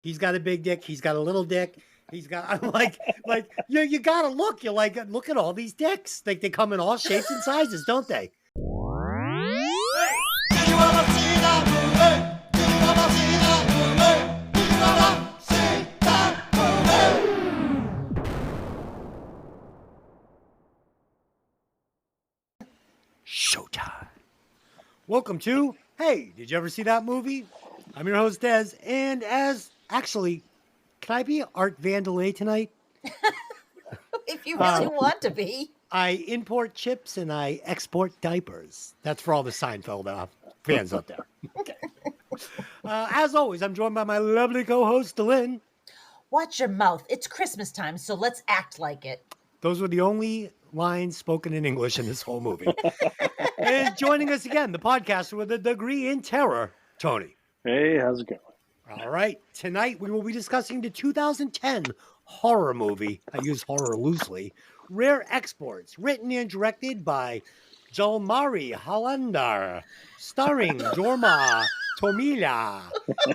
He's got a big dick. He's got a little dick. He's got. I'm like you gotta look. You're like, look at all these dicks. Like they come in all shapes and sizes, don't they? Showtime. Welcome to Hey, did you ever see that movie? I'm your host, Des, and can I be Art Vandelay tonight? If you really want to be. I import chips and I export diapers. That's for all the Seinfeld fans out there. Okay. As always, I'm joined by my lovely co-host, Lynn. Watch your mouth. It's Christmas time, so let's act like it. Those were the only lines spoken in English in this whole movie. And joining us again, the podcaster with a degree in terror, Tony. Hey, how's it going? All right. Tonight, we will be discussing the 2010 horror movie. I use horror loosely. Rare Exports, written and directed by Jalmari Halandar, starring Jorma Tomila,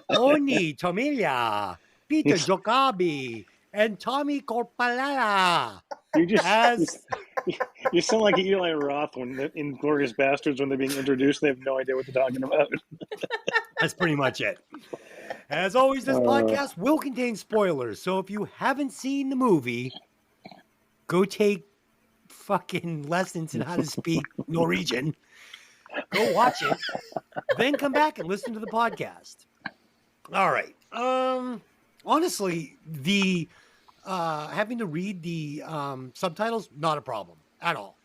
Oni Tomila, Peter Jokabi, and Tommy Corpalala. You sound like Eli Roth when in Glorious Bastards when they're being introduced. They have no idea what they're talking about. That's pretty much it. As always, this podcast will contain spoilers. So if you haven't seen the movie, go take fucking lessons in how to speak Norwegian. Go watch it. Then come back and listen to the podcast. All right. Honestly, the having to read the subtitles, not a problem at all.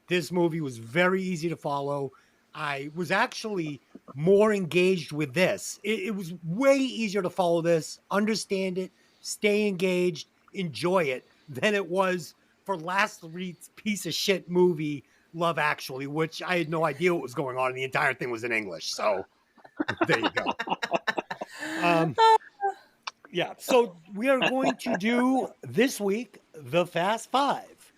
This movie was very easy to follow. I was actually more engaged with this. It was way easier to follow this, understand it, stay engaged, enjoy it, than it was for last week's piece of shit movie, Love Actually, which I had no idea what was going on, and the entire thing was in English. So there you go. Yeah, so we are going to do this week the Fast Five.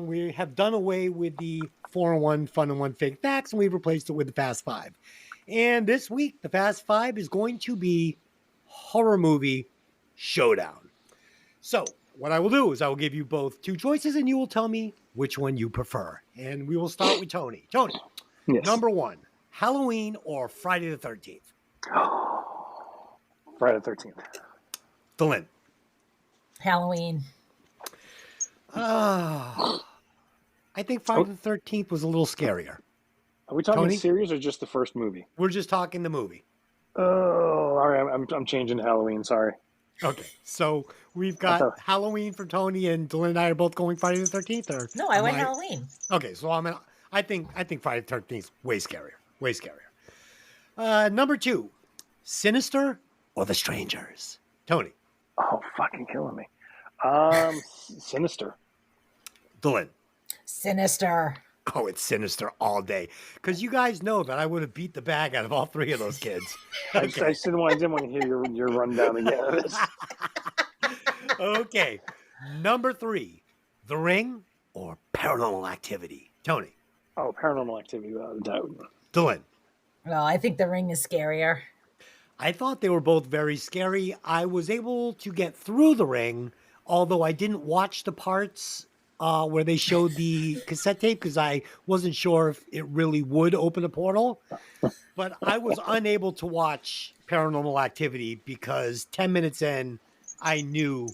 We have done away with the 4-in-1 Fun in 1 Fake Facts, and we've replaced it with the Fast Five. And this week, the Fast Five is going to be Horror Movie Showdown. So what I will do is I will give you both two choices, and you will tell me which one you prefer. And we will start with Tony. Tony, yes. Number one, Halloween or Friday the 13th? Friday the 13th. Lynn. Halloween. I think Friday the 13th was a little scarier. Are we talking Tony? series or just the first movie? We're just talking the movie. Oh, all right. I'm changing to Halloween. Sorry. Okay, so we've got Halloween for Tony, and Dylan and I are both going Friday the 13th. Or no, I went Halloween. Okay, so I think Friday the 13th is way scarier. Way scarier. Number two, Sinister or The Strangers? Tony. Oh, fucking killing me. Sinister. Dylan. Sinister. Oh, it's Sinister all day. Because you guys know that I would have beat the bag out of all three of those kids. Okay. I didn't want to hear your rundown again. Okay. Number three, The Ring or Paranormal Activity? Tony. Oh, Paranormal Activity, without a doubt. Dylan. Well, I think The Ring is scarier. I thought they were both very scary. I was able to get through The Ring, although I didn't watch the parts where they showed the cassette tape because I wasn't sure if it really would open a portal. But I was unable to watch Paranormal Activity because 10 minutes in, I knew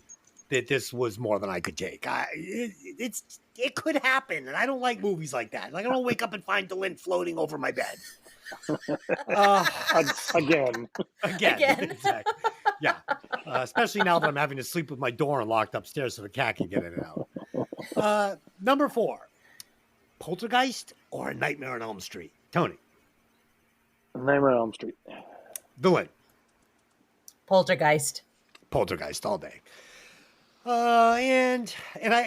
that this was more than I could take. It could happen, and I don't like movies like that. Like I don't wake up and find Dylan floating over my bed. Again. Exactly. Yeah. Especially now that I'm having to sleep with my door unlocked upstairs so the cat can get in and out. Number four, Poltergeist or Nightmare on Elm Street? Tony. Nightmare on Elm Street. Dylan. Poltergeist. Poltergeist all day. And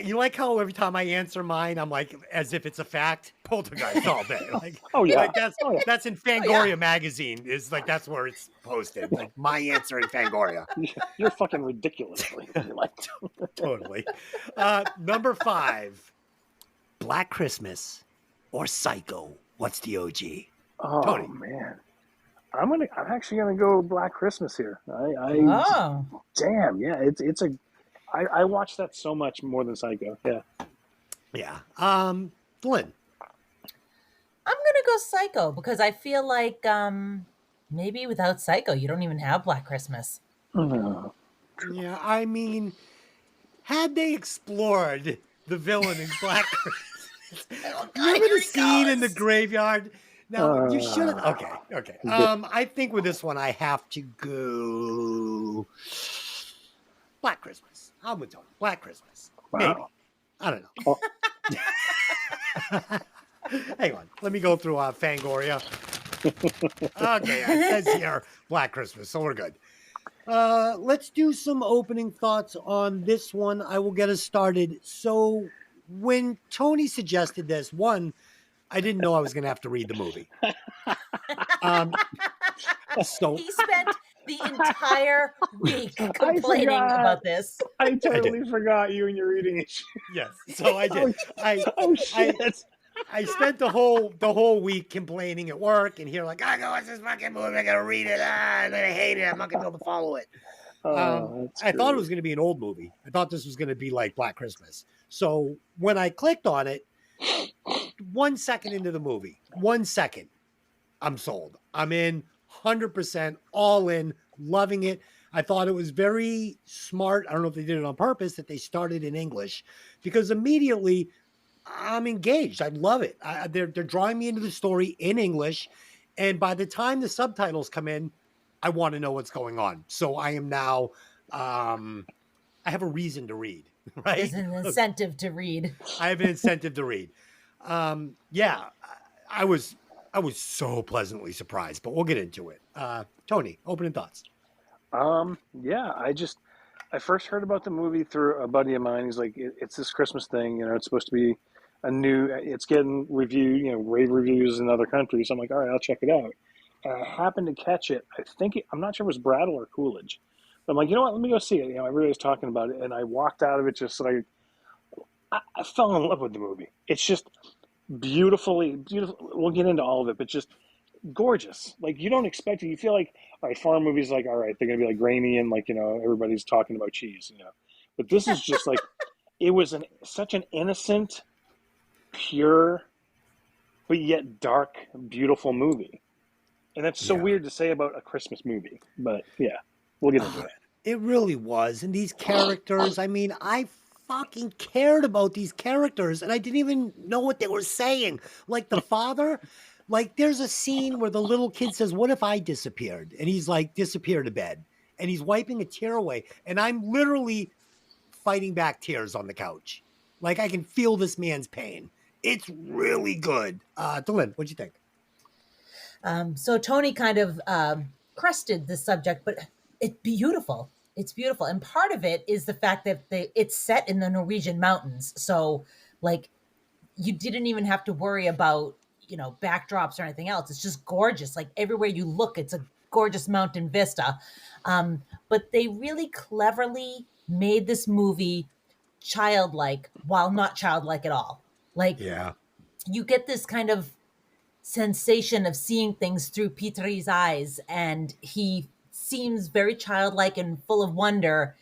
you like how every time I answer mine, I'm like, as if it's a fact, Poltergeist all day. Like, oh yeah, like that's in Fangoria magazine. Is like that's where it's posted. Like my answer in Fangoria. You're fucking ridiculous. Totally. Number five, Black Christmas or Psycho. What's the OG? Oh Tony. Man, I'm actually gonna go Black Christmas here. Oh, Damn, yeah, it's a. I watched that so much more than Psycho. Yeah. Yeah. Glenn. I'm gonna go Psycho because I feel like maybe without Psycho you don't even have Black Christmas. Oh, Yeah, I mean, had they explored the villain in Black Christmas, Oh God, remember here the he scene in the goes. graveyard? Now you should have. Okay, okay. good. I think with this one I have to go Black Christmas. I'm with Tony. Black Christmas, maybe. Wow. I don't Oh, know. Hang on, let me go through Fangoria. Okay, it says here Black Christmas, so we're good. Let's do some opening thoughts on this one. I will get us started. So, when Tony suggested this, one, I didn't know I was going to have to read the movie. So, He spent the entire week I complaining forgot. about this. I totally forgot you and your reading issue. yes, so I did. Oh shit. I spent the whole week complaining at work and here like I go watch this fucking movie. I gotta read it. I'm gonna hate it. I'm not gonna be able to follow it. I thought it was going to be an old movie. I thought this was going to be like Black Christmas. So when I clicked on it, 1 second into the movie, 1 second, I'm sold. I'm in 100%, all in, loving it. I thought it was very smart. I don't know if they did it on purpose that they started in English because immediately I'm engaged. I love it. They're drawing me into the story in English. And by the time the subtitles come in, I want to know what's going on. So I am now, I have a reason to read, right? There's an incentive to read. I have an incentive to read. Yeah, I was so pleasantly surprised, but we'll get into it. Tony, opening thoughts. Yeah, I first heard about the movie through a buddy of mine. He's like, it's this Christmas thing, it's supposed to be it's getting reviewed, rave reviews in other countries. So I'm like, all right, I'll check it out. And I happened to catch it. I'm not sure if it was Brattle or Coolidge. But I'm like, you know what? Let me go see it. Everybody was talking about it, and I walked out of it just like I fell in love with the movie. It's just beautifully beautiful. We'll get into all of it, but just gorgeous. Like you don't expect it. You feel like all right, foreign movies like all right, they're gonna be like grainy and like everybody's talking about cheese. But this is just like it was such an innocent, pure, but yet dark, beautiful movie. And that's so weird to say about a Christmas movie. But yeah, we'll get into it. It really was. And these characters, I mean, I fucking cared about these characters and I didn't even know what they were saying. Like the father, like there's a scene where the little kid says, "What if I disappeared?" And he's like, "Disappear to bed." And he's wiping a tear away. And I'm literally fighting back tears on the couch. Like I can feel this man's pain. It's really good. Dylan, what'd you think? So Tony kind of crested the subject, but it's beautiful. It's beautiful, and part of it is the fact that it's set in the Norwegian mountains. So, like, you didn't even have to worry about backdrops or anything else. It's just gorgeous. Like everywhere you look, it's a gorgeous mountain vista. But they really cleverly made this movie childlike while not childlike at all. Like, Yeah. you get this kind of sensation of seeing things through Peter's eyes, and he seems very childlike and full of wonder,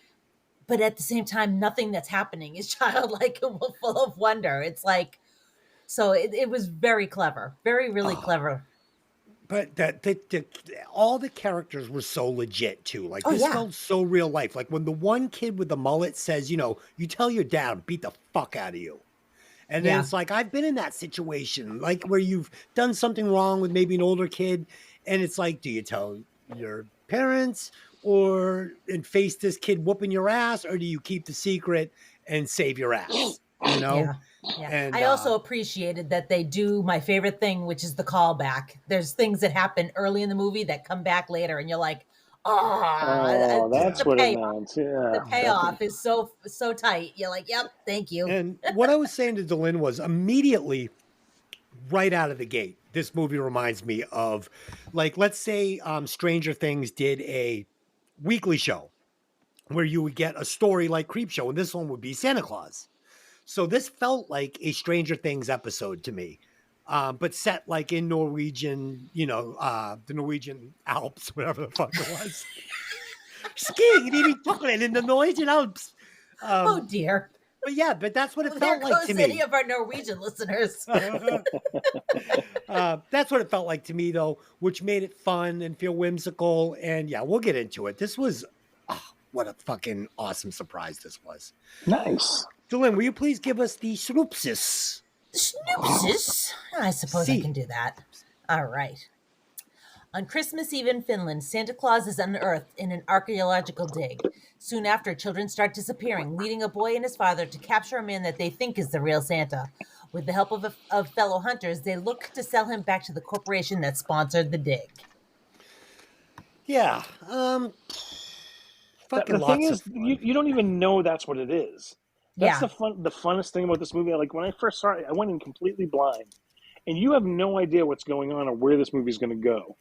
but at the same time nothing that's happening is childlike and full of wonder. It's like, so it was very clever, really clever. But all the characters were so legit too. Like Oh, this yeah. felt so real life. Like when the one kid with the mullet says, you tell your dad, beat the fuck out of you. And then Yeah. it's like, I've been in that situation, like where you've done something wrong with maybe an older kid. And it's like, do you tell your parents and face this kid whooping your ass? Or do you keep the secret and save your ass? Yeah. And I also appreciated that they do my favorite thing, which is the callback. There's things that happen early in the movie that come back later, and you're like, oh, that's what it meant. Yeah. The payoff is so tight. You're like, yep, thank you. And what I was saying to Dylan was immediately right out of the gate, this movie reminds me of, like, let's say Stranger Things did a weekly show where you would get a story like Creepshow, and this one would be Santa Claus. So this felt like a Stranger Things episode to me. but set like in Norwegian, the Norwegian Alps, whatever the fuck it was. Skiing and eating chocolate in the Norwegian Alps. Oh Um, dear. but that's what it Well, there felt like to goes any me. of our Norwegian listeners. That's what it felt like to me, though, which made it fun and feel whimsical. And yeah, we'll get into it. This was, what a fucking awesome surprise this was. Nice. Dylan, will you please give us the synopsis? Snoopsis. I suppose I can do that. All right. On Christmas Eve in Finland, Santa Claus is unearthed in an archaeological dig. Soon after, children start disappearing, leading a boy and his father to capture a man that they think is the real Santa. With the help of fellow hunters, they look to sell him back to the corporation that sponsored the dig. Yeah. Fucking The thing lots is, of fun. you don't even know that's what it is. That's Yeah. the funnest thing about this movie. Like when I first saw it, I went in completely blind, and you have no idea what's going on or where this movie's going to go.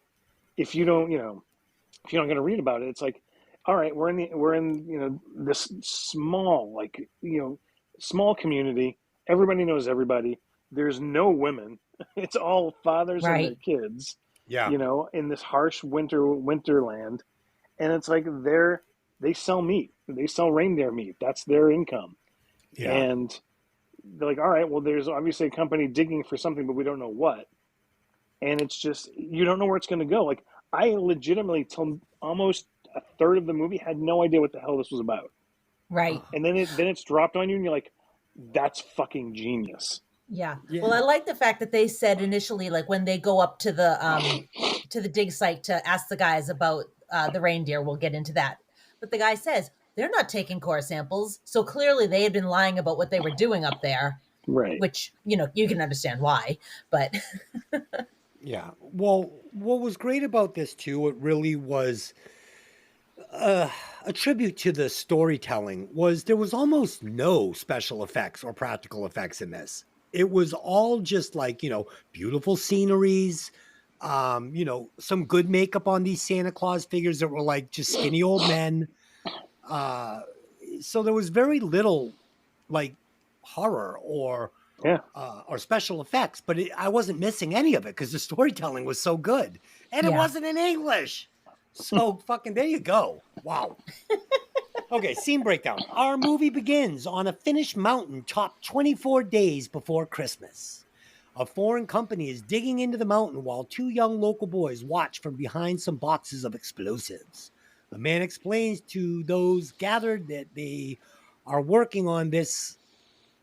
If you don't, if you're not going to read about it, it's like, all right, we're in this small small community. Everybody knows everybody. There's no women. It's all fathers and their Right. kids. Yeah. In this harsh winterland, and it's like they sell meat. They sell reindeer meat. That's their income. Yeah. And they're like, all right, well, there's obviously a company digging for something, but we don't know what. And it's just, you don't know where it's going to go. Like, I legitimately, till almost a third of the movie, had no idea what the hell this was about. Right. And then it's dropped on you, and you're like, that's fucking genius. Yeah. Yeah. Well, I like the fact that they said initially, like when they go up to the dig site to ask the guys about the reindeer, we'll get into that. But the guy says they're not taking core samples, so clearly they had been lying about what they were doing up there, Right. which you can understand why. But Yeah. Well, what was great about this too, it really was a tribute to the storytelling, was there was almost no special effects or practical effects in this. It was all just like, beautiful sceneries, some good makeup on these Santa Claus figures that were like just skinny old men. So there was very little like horror or Yeah. special effects, but I wasn't missing any of it because the storytelling was so good, and it Yeah. wasn't in English. So fucking there you go. Wow. Okay, scene breakdown. Our movie begins on a Finnish mountain top 24 days before Christmas. A foreign company is digging into the mountain while two young local boys watch from behind some boxes of explosives. A man explains to those gathered that they are working on this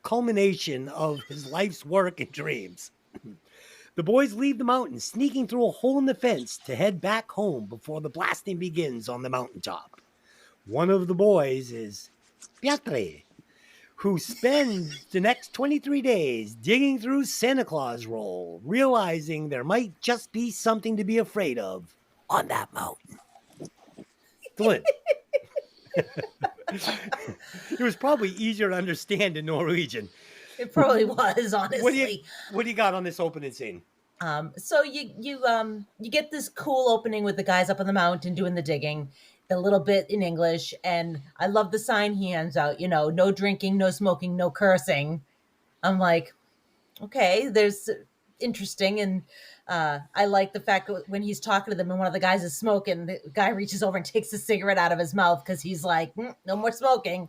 culmination of his life's work and dreams. The boys leave the mountain, sneaking through a hole in the fence to head back home before the blasting begins on the mountaintop. One of the boys is Piotr, who spends the next 23 days digging through Santa Claus roll, realizing there might just be something to be afraid of on that mountain. Glenn. It was probably easier to understand in Norwegian. it probably was, honestly. What do you got on this opening scene? So you get this cool opening with the guys up on the mountain doing the digging, a little bit in English, and I love the sign he hands out. No drinking, no smoking, no cursing. I'm like, okay, there's interesting, and I like the fact that when he's talking to them and one of the guys is smoking, the guy reaches over and takes a cigarette out of his mouth because he's like, no more smoking.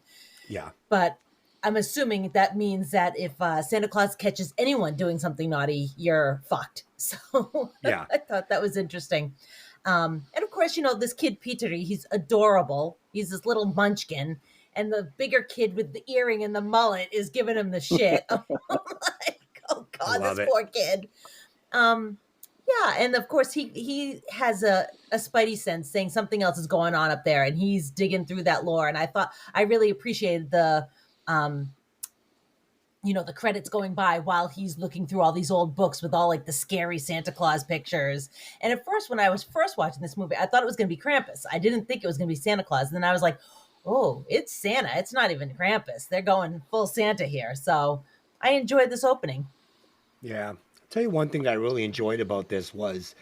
Yeah. But I'm assuming that means that if Santa Claus catches anyone doing something naughty, you're fucked. So Yeah. I thought that was interesting. And of course, this kid, Peter, he's adorable. He's this little munchkin. And the bigger kid with the earring and the mullet is giving him the shit. I'm like, oh God, Love this it. poor kid. Yeah, and of course he has a spidey sense saying something else is going on up there, and he's digging through that lore. And I really appreciated the the credits going by while he's looking through all these old books with all like the scary Santa Claus pictures. And at first, when I was first watching this movie, I thought it was going to be Krampus. I didn't think it was going to be Santa Claus. And then I was like, oh, it's Santa. It's not even Krampus. They're going full Santa here. So I enjoyed this opening. Yeah. I'll tell you one thing that I really enjoyed about this was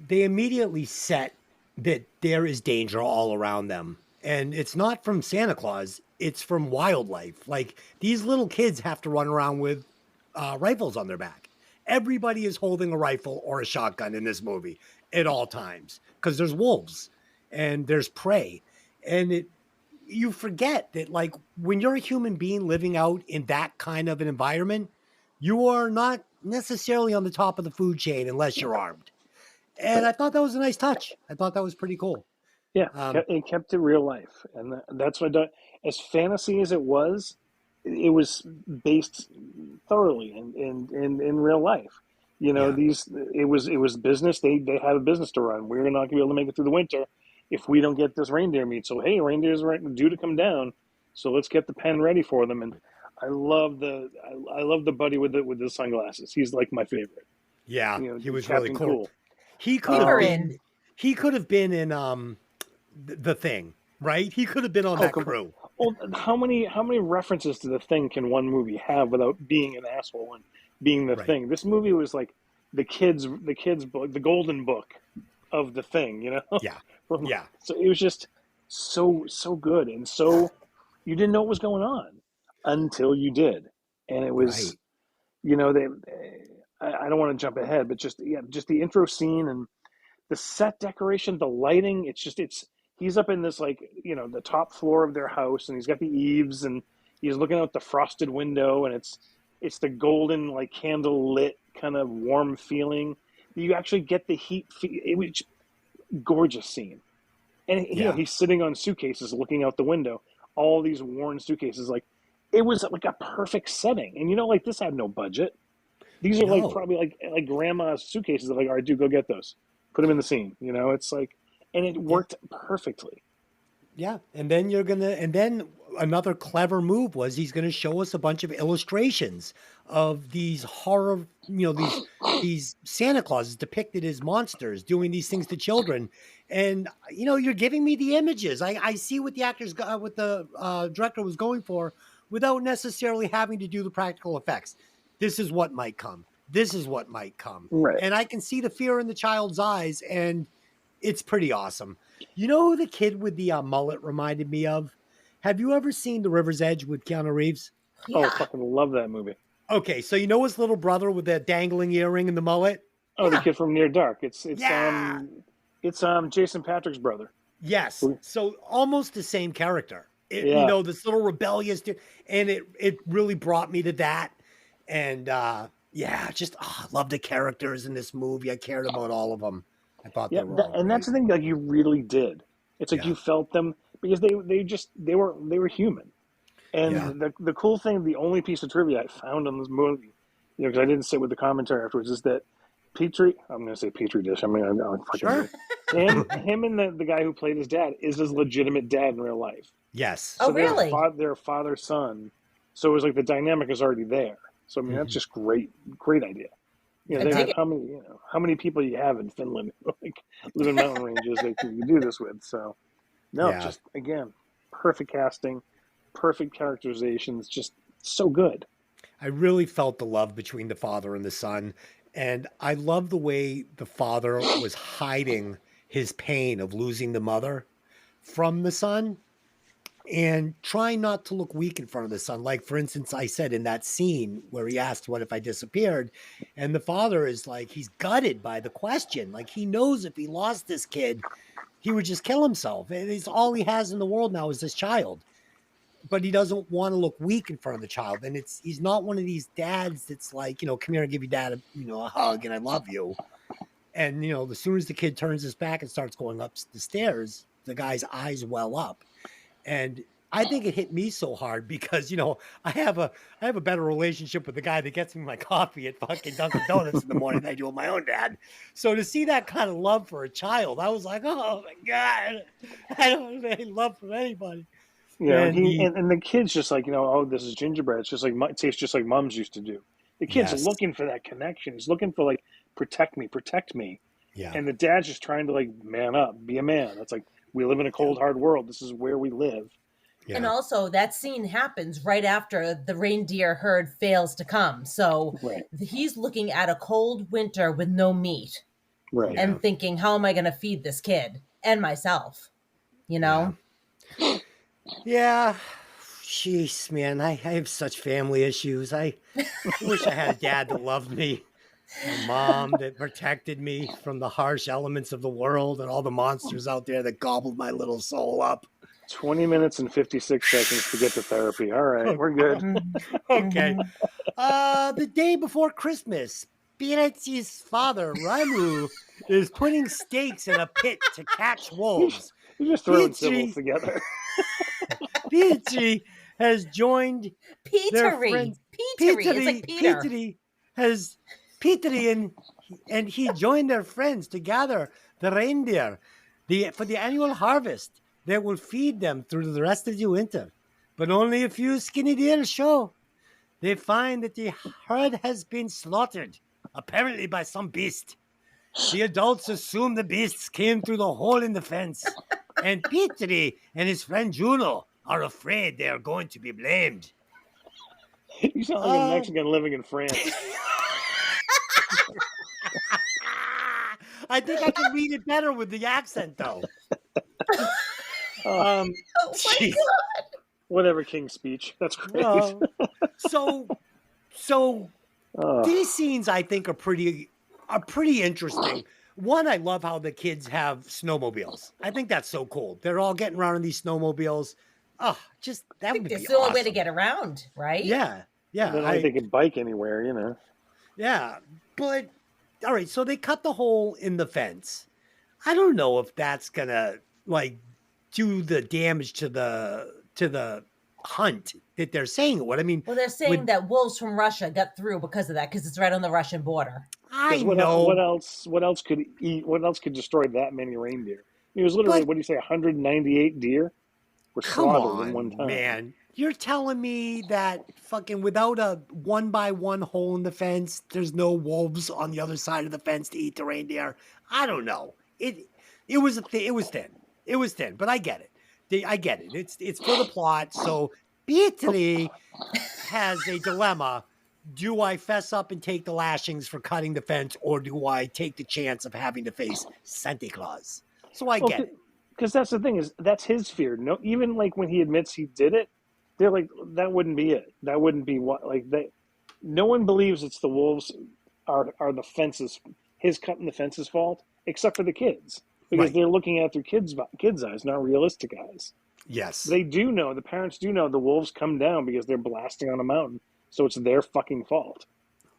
they immediately set that there is danger all around them. And it's not from Santa Claus, it's from wildlife. Like these little kids have to run around with rifles on their back. everybody is holding a rifle or a shotgun in this movie at all times because there's wolves and there's prey. And you forget that, like, when you're a human being living out in that kind of an environment, you are not necessarily on the top of the food chain unless you're armed. And I thought that was a nice touch. I thought that was pretty cool. Yeah, Um, it kept it real life, and that's what as fantasy as it was based thoroughly in real life. You know, yeah, it was business. They had a business to run. We're not going to be able to make it through the winter if we don't get this reindeer meat. So hey, reindeers are due to come down. So let's get the pen ready for them. And I love the buddy with the sunglasses. He's like my favorite. yeah, You know, he was really Captain cool. Cool. He could We have were Um, been in. he could have been in the Thing, right? He could have been on oh, that com- crew. well, how many references to the Thing can one movie have without being an asshole and being the Right. Thing? This movie was like the kids book, the golden book of the Thing. You know, Yeah. From- Yeah. so it was just so good, and so you didn't know what was going on until you did, and it was, Right. they. I don't want to jump ahead, but just the intro scene and the set decoration, the lighting. It's he's up in this, like, the top floor of their house, and he's got the eaves, and he's looking out the frosted window, and it's the golden, like, candle lit kind of warm feeling. You actually get the heat. It was gorgeous scene, and Yeah. he's sitting on suitcases looking out the window, all these worn suitcases. Like, it was like a perfect setting, and like, this had no budget. These are like No. probably like grandma's suitcases. They're like, all right, dude, go get those. Put them in the scene. It's like, and it Yeah. worked perfectly. Yeah. And then another clever move was he's gonna show us a bunch of illustrations of these horror, these Santa Clauses depicted as monsters doing these things to children. And you're giving me the images. I see what the what the director was going for without necessarily having to do the practical effects. This is what might come. This is what might come. Right. And I can see the fear in the child's eyes, and it's pretty awesome. You know who the kid with the mullet reminded me of? Have you ever seen The River's Edge with Keanu Reeves? Oh, Yeah. fucking love that movie. Okay, so you know his little brother with that dangling earring and the mullet? Oh, the Yeah. kid from Near Dark. It's Yeah. Jason Patrick's brother. Yes. So almost the same character. Yeah. This little rebellious dude, and it really brought me to that. And yeah, just I love the characters in this movie. I cared about all of them. I thought Yeah, they were all and that's the thing. Like, you really did. It's like Yeah. you felt them because they were human. And Yeah. the cool thing, the only piece of trivia I found on this movie, because I didn't sit with the commentary afterwards, is that I'm going to say Petri dish. I mean, I'm fucking Sure. him and the guy who played his dad is his legitimate dad in real life. Yes. Oh, really? They're father son. So it was like the dynamic is already there. So I mean, that's just great idea. I dig it. How many people you have in Finland, like, live in mountain ranges that you do this with. So no, Yeah. just again, perfect casting, perfect characterizations, just so good. I really felt the love between the father and the son. And I love the way the father was hiding his pain of losing the mother from the son and trying not to look weak in front of the son. Like, for instance, I said in that scene where he asked, "What if I disappeared?" And the father is like, he's gutted by the question. Like, he knows if he lost this kid, he would just kill himself. And it's all he has in the world now is this child. But he doesn't want to look weak in front of the child. And he's not one of these dads that's like, come here and give your dad a hug and I love you. And, as soon as the kid turns his back and starts going up the stairs, the guy's eyes well up. And I think it hit me so hard because, I have a better relationship with the guy that gets me my coffee at fucking Dunkin' Donuts in the morning than I do with my own dad. So to see that kind of love for a child, I was like, oh my God, I don't have any love from anybody. Yeah, And and the kid's just like, oh, this is gingerbread. It's just like it tastes just like moms used to do. The kid's Yes. looking for that connection. He's looking for, like, protect me. Yeah. And the dad's just trying to, like, man up, be a man. It's like, we live in a cold, hard world. This is where we live. Yeah. And also, that scene happens right after the reindeer herd fails to come. So Right. he's looking at a cold winter with no meat Right. and thinking, how am I going to feed this kid and myself? Yeah. Jeez, man, I have such family issues. I wish I had a dad that loved me. My mom that protected me from the harsh elements of the world and all the monsters out there that gobbled my little soul up. 20 minutes and 56 seconds to get to therapy. All right, we're good. Okay. Mhm. The day before Christmas, Pietzi's father, Ramu, is putting stakes in a pit to catch wolves. You're just throwing symbols Pietri, together. Pietri has joined their Petery. friends. Petery. It's like Peter. Petri has Petri and he joined their friends to gather the reindeer for the annual harvest that will feed them through the rest of the winter. But only a few skinny deer show. They find that the herd has been slaughtered, apparently by some beast. The adults assume the beasts came through the hole in the fence, and Petri and his friend Juno are afraid they are going to be blamed. You sound like a Mexican living in France. I think I can read it better with the accent, though. Oh, Um, Oh my jeez. God. whatever, King's Speech. That's great. Well, so Oh, these scenes I think are pretty interesting. One, I love how the kids have snowmobiles. I think that's so cool. They're all getting around in these snowmobiles. Oh, just I that think would be it's the only way to awesome. get around, right? Yeah, yeah, they don't think they can bike anywhere, you know. yeah. But all right, so they cut the hole in the fence. I don't know if that's gonna like do the damage to the hunt that they're saying it would. I mean, Well, they're saying that wolves from Russia got through because of that, because it's right on the Russian border. I What know, else? What else could eat? What else could destroy that many reindeer? It was literally, but what do you say, 198 deer were come slaughtered in one on, time. man. You're telling me that fucking without a 1 by 1 hole in the fence, there's no wolves on the other side of the fence to eat the reindeer? I don't know. It was it was thin. It was thin, but I get it. I get it. It's for the plot. So Beatrice has a dilemma. Do I fess up and take the lashings for cutting the fence, or do I take the chance of having to face Santa Claus? So I get it. Because that's the thing, is that's his fear. No, even like when he admits he did it, they're like, that wouldn't be it. That wouldn't be what, like, they. No one believes it's the wolves are the fences, his cutting the fence's fault, except for the kids, because Right. they're looking at through kids' eyes, not realistic eyes. Yes. They do know, the parents do know the wolves come down because they're blasting on a mountain, so it's their fucking fault.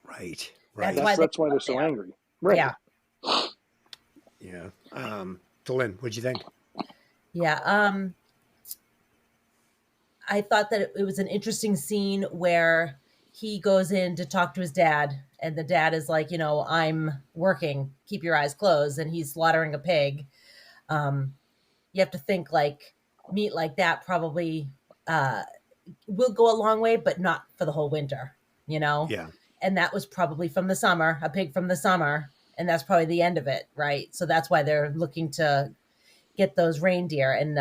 Right. That's Right. why That's why they're up so there. angry. Right. Yeah. Yeah. Delin, what'd you think? Yeah. I thought that it was an interesting scene where he goes in to talk to his dad, and the dad is like, I'm working, keep your eyes closed, and he's slaughtering a pig. You have to think like meat like that probably will go a long way, but not for the whole winter, Yeah. And that was probably from the summer, a pig from the summer, and that's probably the end of it, right? So that's why they're looking to get those reindeer. And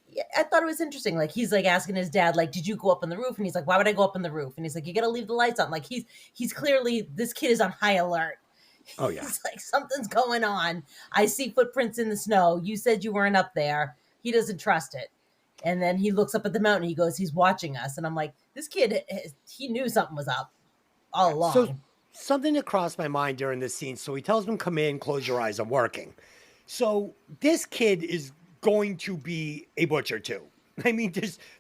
yeah, I thought it was interesting. Like he's like asking his dad, like, "Did you go up on the roof?" And he's like, "Why would I go up on the roof?" And he's like, "You got to leave the lights on." Like he's clearly, this kid is on high alert. Oh, yeah. He's like, something's going on. I see footprints in the snow. You said you weren't up there. He doesn't trust it. And then he looks up at the mountain. He goes, "He's watching us." And I'm like, this kid, he knew something was up all along. So something that crossed my mind during this scene. So he tells them, "Come in, close your eyes, I'm working." So this kid is going to be a butcher too. I mean,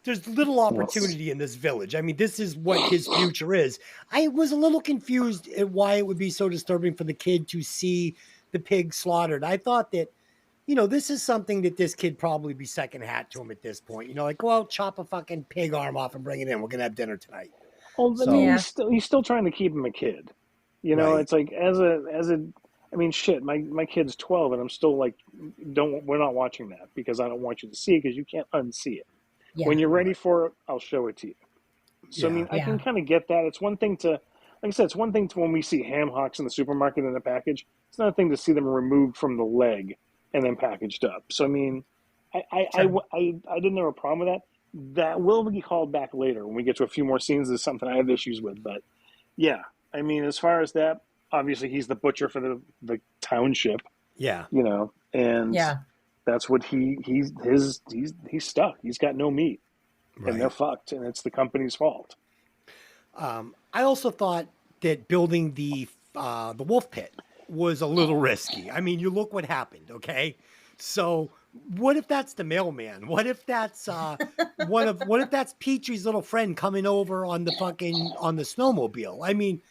there's little opportunity in this village. I mean, this is what his future is. I was a little confused at why it would be so disturbing for the kid to see the pig slaughtered. I thought that, this is something that this kid probably be second hat to him at this point. Like, go out, chop a fucking pig arm off and bring it in. We're gonna have dinner tonight. Well, I So- mean, Yeah. he's still trying to keep him a kid. Right. It's like I mean, shit. My kid's 12, and I'm still like, we're not watching that because I don't want you to see it because you can't unsee it. Yeah. When you're ready for it, I'll show it to you. So I Yeah. mean, I can Yeah. kind of get that. It's one thing to, like I said, it's one thing to when we see ham hocks in the supermarket in a package. It's another thing to see them removed from the leg and then packaged up. So I mean, I didn't have a problem with that. That will be called back later when we get to a few more scenes. There's something I have issues with, but yeah, I mean, as far as that, obviously he's the butcher for the township, Yeah. and Yeah. that's what he's stuck. He's got no meat, and they're fucked, and it's the company's fault. I also thought that building the the wolf pit was a little risky. I mean, you look what happened, okay? So what if that's the mailman? What if that's what if that's Petrie's little friend coming over on the snowmobile? I mean,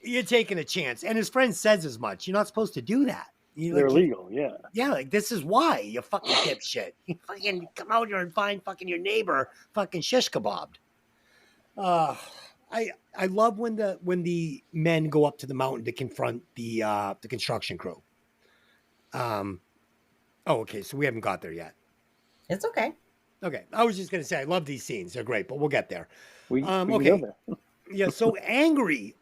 you're taking a chance. And his friend says as much. You're not supposed to do that. They're illegal, yeah. Yeah, like this is why you fucking dipshit. You fucking come out here and find fucking your neighbor fucking shish kebabbed. I love when the men go up to the mountain to confront the construction crew. Okay, so we haven't got there yet. It's okay. Okay, I was just gonna say I love these scenes; they're great, but we'll get there. We can Okay, go there. yeah. So angry,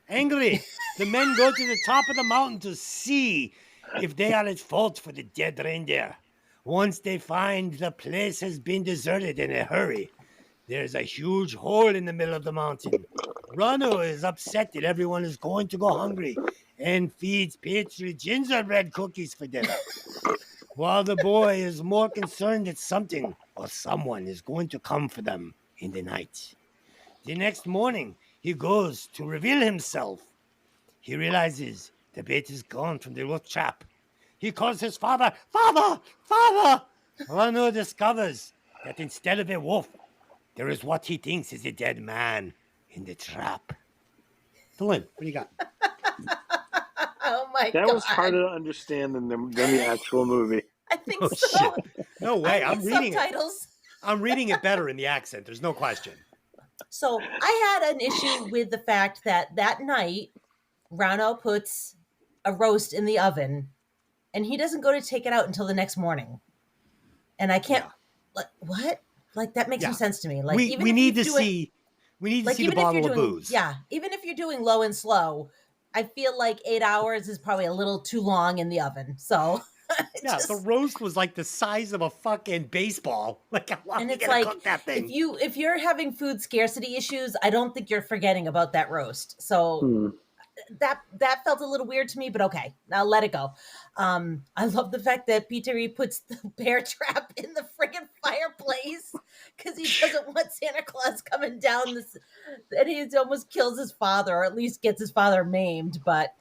angry. The men go to the top of the mountain to see if they are at fault for the dead reindeer. Once they find the place has been deserted in a hurry, there's a huge hole in the middle of the mountain. Rano is upset that everyone is going to go hungry and feeds Petrie gingerbread cookies for dinner, while the boy is more concerned that something or someone is going to come for them in the night. The next morning, he goes to reveal himself. He realizes the bait is gone from the wolf trap. He calls his father, "Father! Father!" Rano discovers that instead of a wolf, there is what he thinks is a dead man in the trap. Lynn, what do you got? Oh my god. That was harder to understand than the actual movie. I think Oh, so. shit. No way. I'm reading subtitles. I'm reading it better in the accent. There's no question. So I had an issue with the fact that night, Rano puts a roast in the oven and he doesn't go to take it out until the next morning. And I can't, like, what? Like, that makes no sense to me. Like, we need to see the bottle of booze. Yeah. Even if you're doing low and slow, I feel like 8 hours is probably a little too long in the oven. So yeah, the roast was like the size of a fucking baseball. Like, how long are you gonna cook that thing? If you're having food scarcity issues, I don't think you're forgetting about that roast. So that felt a little weird to me, but okay, now let it go. I love the fact that Petrie puts the bear trap in the friggin' fireplace because he doesn't want Santa Claus coming down this, and he almost kills his father, or at least gets his father maimed. But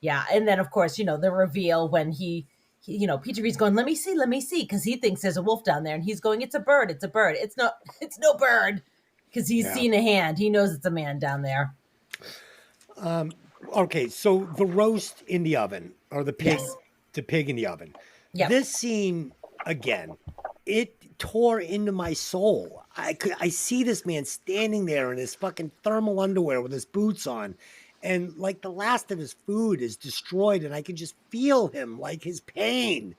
yeah, and then of course, the reveal when he Petrie's going, let me see, because he thinks there's a wolf down there, and he's going, it's a bird. It's no bird, because he's seen a hand. He knows it's a man down there. Okay, so the roast in the oven, or the pig in the oven. Yeah. This scene again, it tore into my soul. I see this man standing there in his fucking thermal underwear with his boots on, and like the last of his food is destroyed, and I can just feel him, like his pain.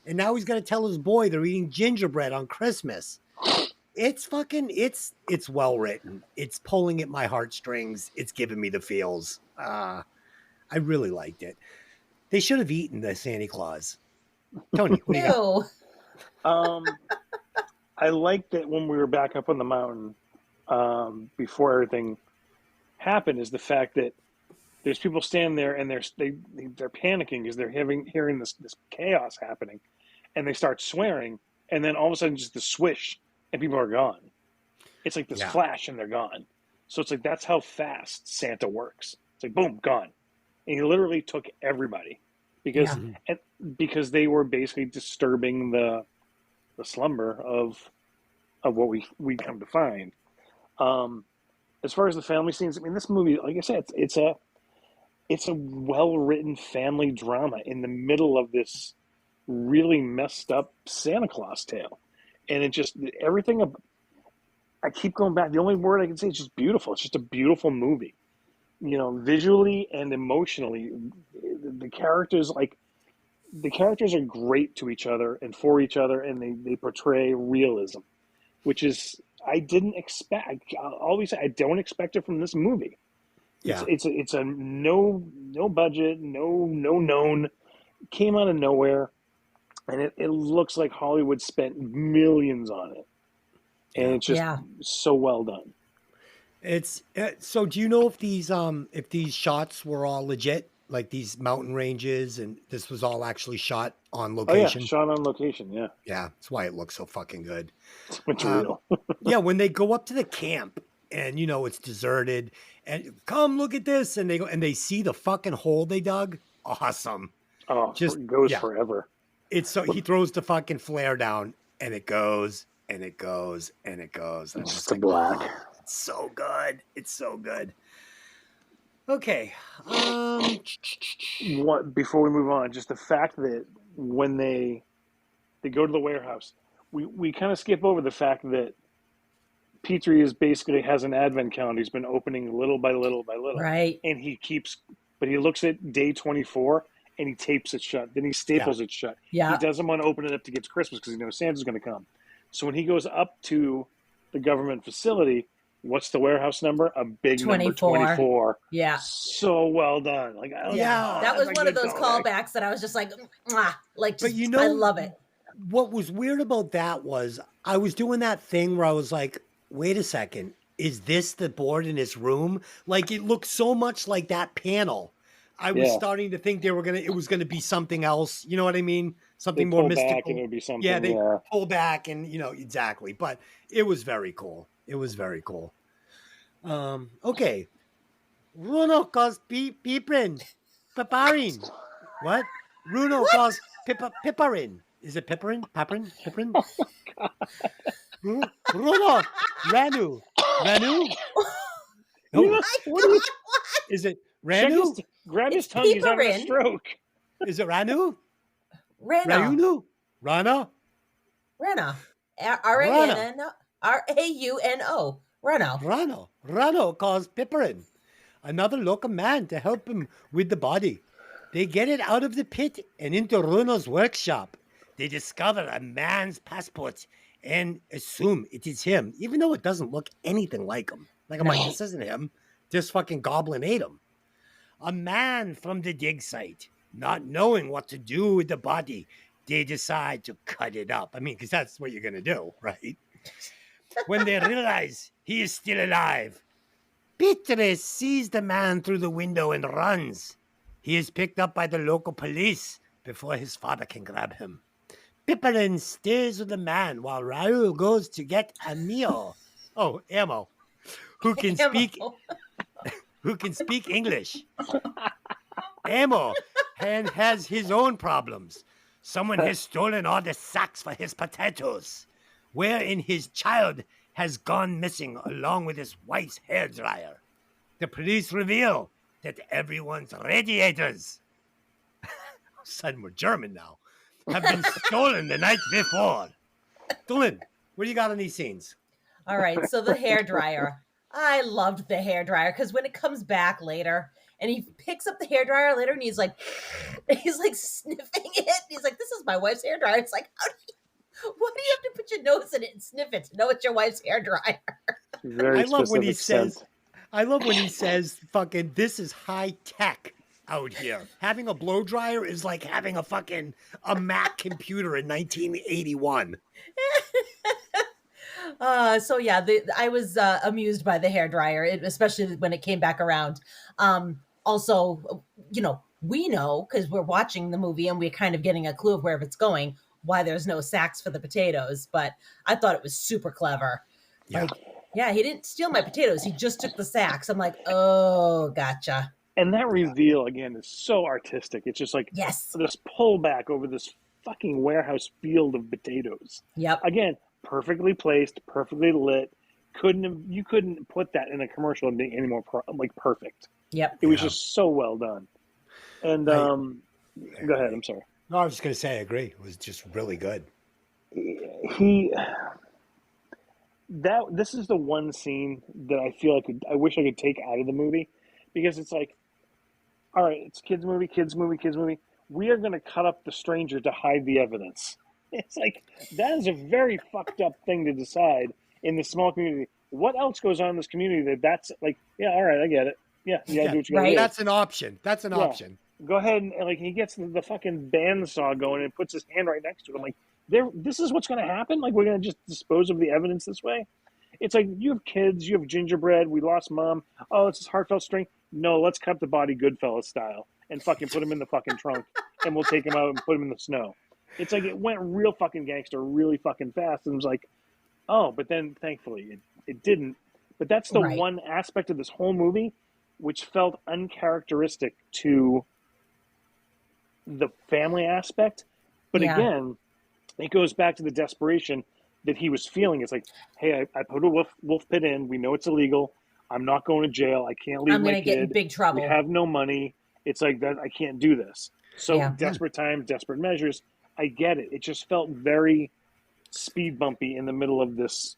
And now he's gonna tell his boy they're eating gingerbread on Christmas. It's well written. It's pulling at my heartstrings. It's giving me the feels. I really liked it. They should have eaten the Santa Claus. Tony, what do you got? I liked that when we were back up on the mountain, before everything happened, is the fact that there's people standing there and they're panicking because they're hearing this chaos happening, and they start swearing, and then all of a sudden just the swish, and people are gone. It's like this flash and they're gone. So it's like, that's how fast Santa works. It's like, boom, gone. And he literally took everybody because they were basically disturbing the slumber of what we come to find. As far as the family scenes, I mean, this movie, like I said, it's a well-written family drama in the middle of this really messed up Santa Claus tale. And it just, everything, I keep going back. The only word I can say is just beautiful. It's just a beautiful movie. Visually and emotionally, the characters are great to each other and for each other, and they portray realism, which is, I didn't expect. I'll always say, I don't expect it from this movie. Yeah. It's a no budget, no known, came out of nowhere. And it looks like Hollywood spent millions on it. And it's just so well done. It's so do you know if these shots were all legit? Like these mountain ranges, and this was all actually shot on location? Oh, yeah, shot on location, yeah. Yeah, that's why it looks so fucking good. It's real. Yeah, when they go up to the camp, and it's deserted. And come look at this, and they go and they see the fucking hole they dug. Awesome. Oh, Just it goes yeah. forever. It's so he throws the fucking flare down, and it goes and it goes and it goes. And I'm just to like, black. oh, it's so good. It's so good. Okay. What before we move on, just the fact that when they go to the warehouse, we kind of skip over the fact that Petrie is basically has an advent calendar. He's been opening little by little by little, Right. and but he looks at day 24 and he tapes it shut. Then he staples it shut. Yeah. He doesn't want to open it up to get to Christmas because he knows Santa's going to come. So when he goes up to the government facility, what's the warehouse number? A big 24. number 24. Yeah. So well done. Like, that was one of those callbacks that I was just like, mwah, like, just, I love it. What was weird about that was I was doing that thing where I was like, wait a second, is this the board in his room? Like, it looked so much like that panel. I was starting to think it was gonna be something else. You know what I mean? Something more mystical. Back and it would be something. Yeah, they pull back and exactly. But it was very cool. It was very cool. Okay. Bruno calls piperin. Piperin. What? Bruno calls piperin. Is it piperin? Piperin? Piperin? Bruno. Ranu. Ranu? No. What? Is it Ranu? Grab his tongue. He's having a stroke. Is it Ranu? Rano. Rana? Rana. R-A-N-O. R-A-U-N-O. Rano. Rano calls Piperin, another local man, to help him with the body. They get it out of the pit and into Runo's workshop. They discover a man's passport and assume it is him, even though it doesn't look anything like him. Like, I'm like, this isn't him. This fucking goblin ate him. A man from the dig site, not knowing what to do with the body, they decide to cut it up. I mean, because that's what you're going to do, right? When they realize he is still alive, Petre sees the man through the window and runs. He is picked up by the local police before his father can grab him. Piperin stays with the man while Raoul goes to get a meal. Oh, Ammo. Who can speak English. Ammo and has his own problems. Someone has stolen all the sacks for his potatoes, wherein his child has gone missing along with his wife's hairdryer. The police reveal that everyone's radiators, suddenly we're German now, have been stolen the night before. Dylan, what do you got on these scenes? All right, so the hairdryer. I loved the hairdryer because when it comes back later and he picks up the hairdryer later and he's like sniffing it. He's like, this is my wife's hairdryer. It's like, why do you have to put your nose in it and sniff it to know it's your wife's hairdryer? I love when he says, fucking, this is high tech out here. Having a blow dryer is like having a Mac computer in 1981. So yeah, I was amused by the hairdryer, especially when it came back around. Also, we know because we're watching the movie and we're kind of getting a clue of where it's going, why there's no sacks for the potatoes. But I thought it was super clever. Yeah. Like, yeah, he didn't steal my potatoes. He just took the sacks. I'm like, oh, gotcha. And that reveal, again, is so artistic. It's just like yes, this pullback over this fucking warehouse field of potatoes. Yep. Again, perfectly placed, perfectly lit. You couldn't put that in a commercial and be any more perfect. Yep. It was just so well done. And go ahead. I'm sorry. No, I was just going to say I agree. It was just really good. This is the one scene that I feel like I wish I could take out of the movie, because it's like, all right, it's kids movie. We are going to cut up the stranger to hide the evidence. It's like, that is a very fucked up thing to decide in this small community. What else goes on in this community that's like, yeah, all right, I get it. Yeah, you gotta do what you gotta do. That's an option. Go ahead and like he gets the fucking bandsaw going and puts his hand right next to it. I'm like, this is what's going to happen? Like, we're going to just dispose of the evidence this way? It's like, you have kids, you have gingerbread, we lost mom. Oh, it's this heartfelt string. No, let's cut the body Goodfellas style and fucking put him in the fucking trunk and we'll take him out and put him in the snow. It's like, it went real fucking gangster really fucking fast. And it was like, oh, but then thankfully it didn't. But that's the Right. one aspect of this whole movie which felt uncharacteristic to the family aspect. But Yeah. again, it goes back to the desperation that he was feeling. It's like, hey, I put a wolf pit in. We know it's illegal. I'm not going to jail. I can't leave I'm my going to get in kid. big We trouble. have no money. It's like that. I can't do this. So Yeah. desperate times, desperate measures. I get it. It just felt very speed bumpy in the middle of this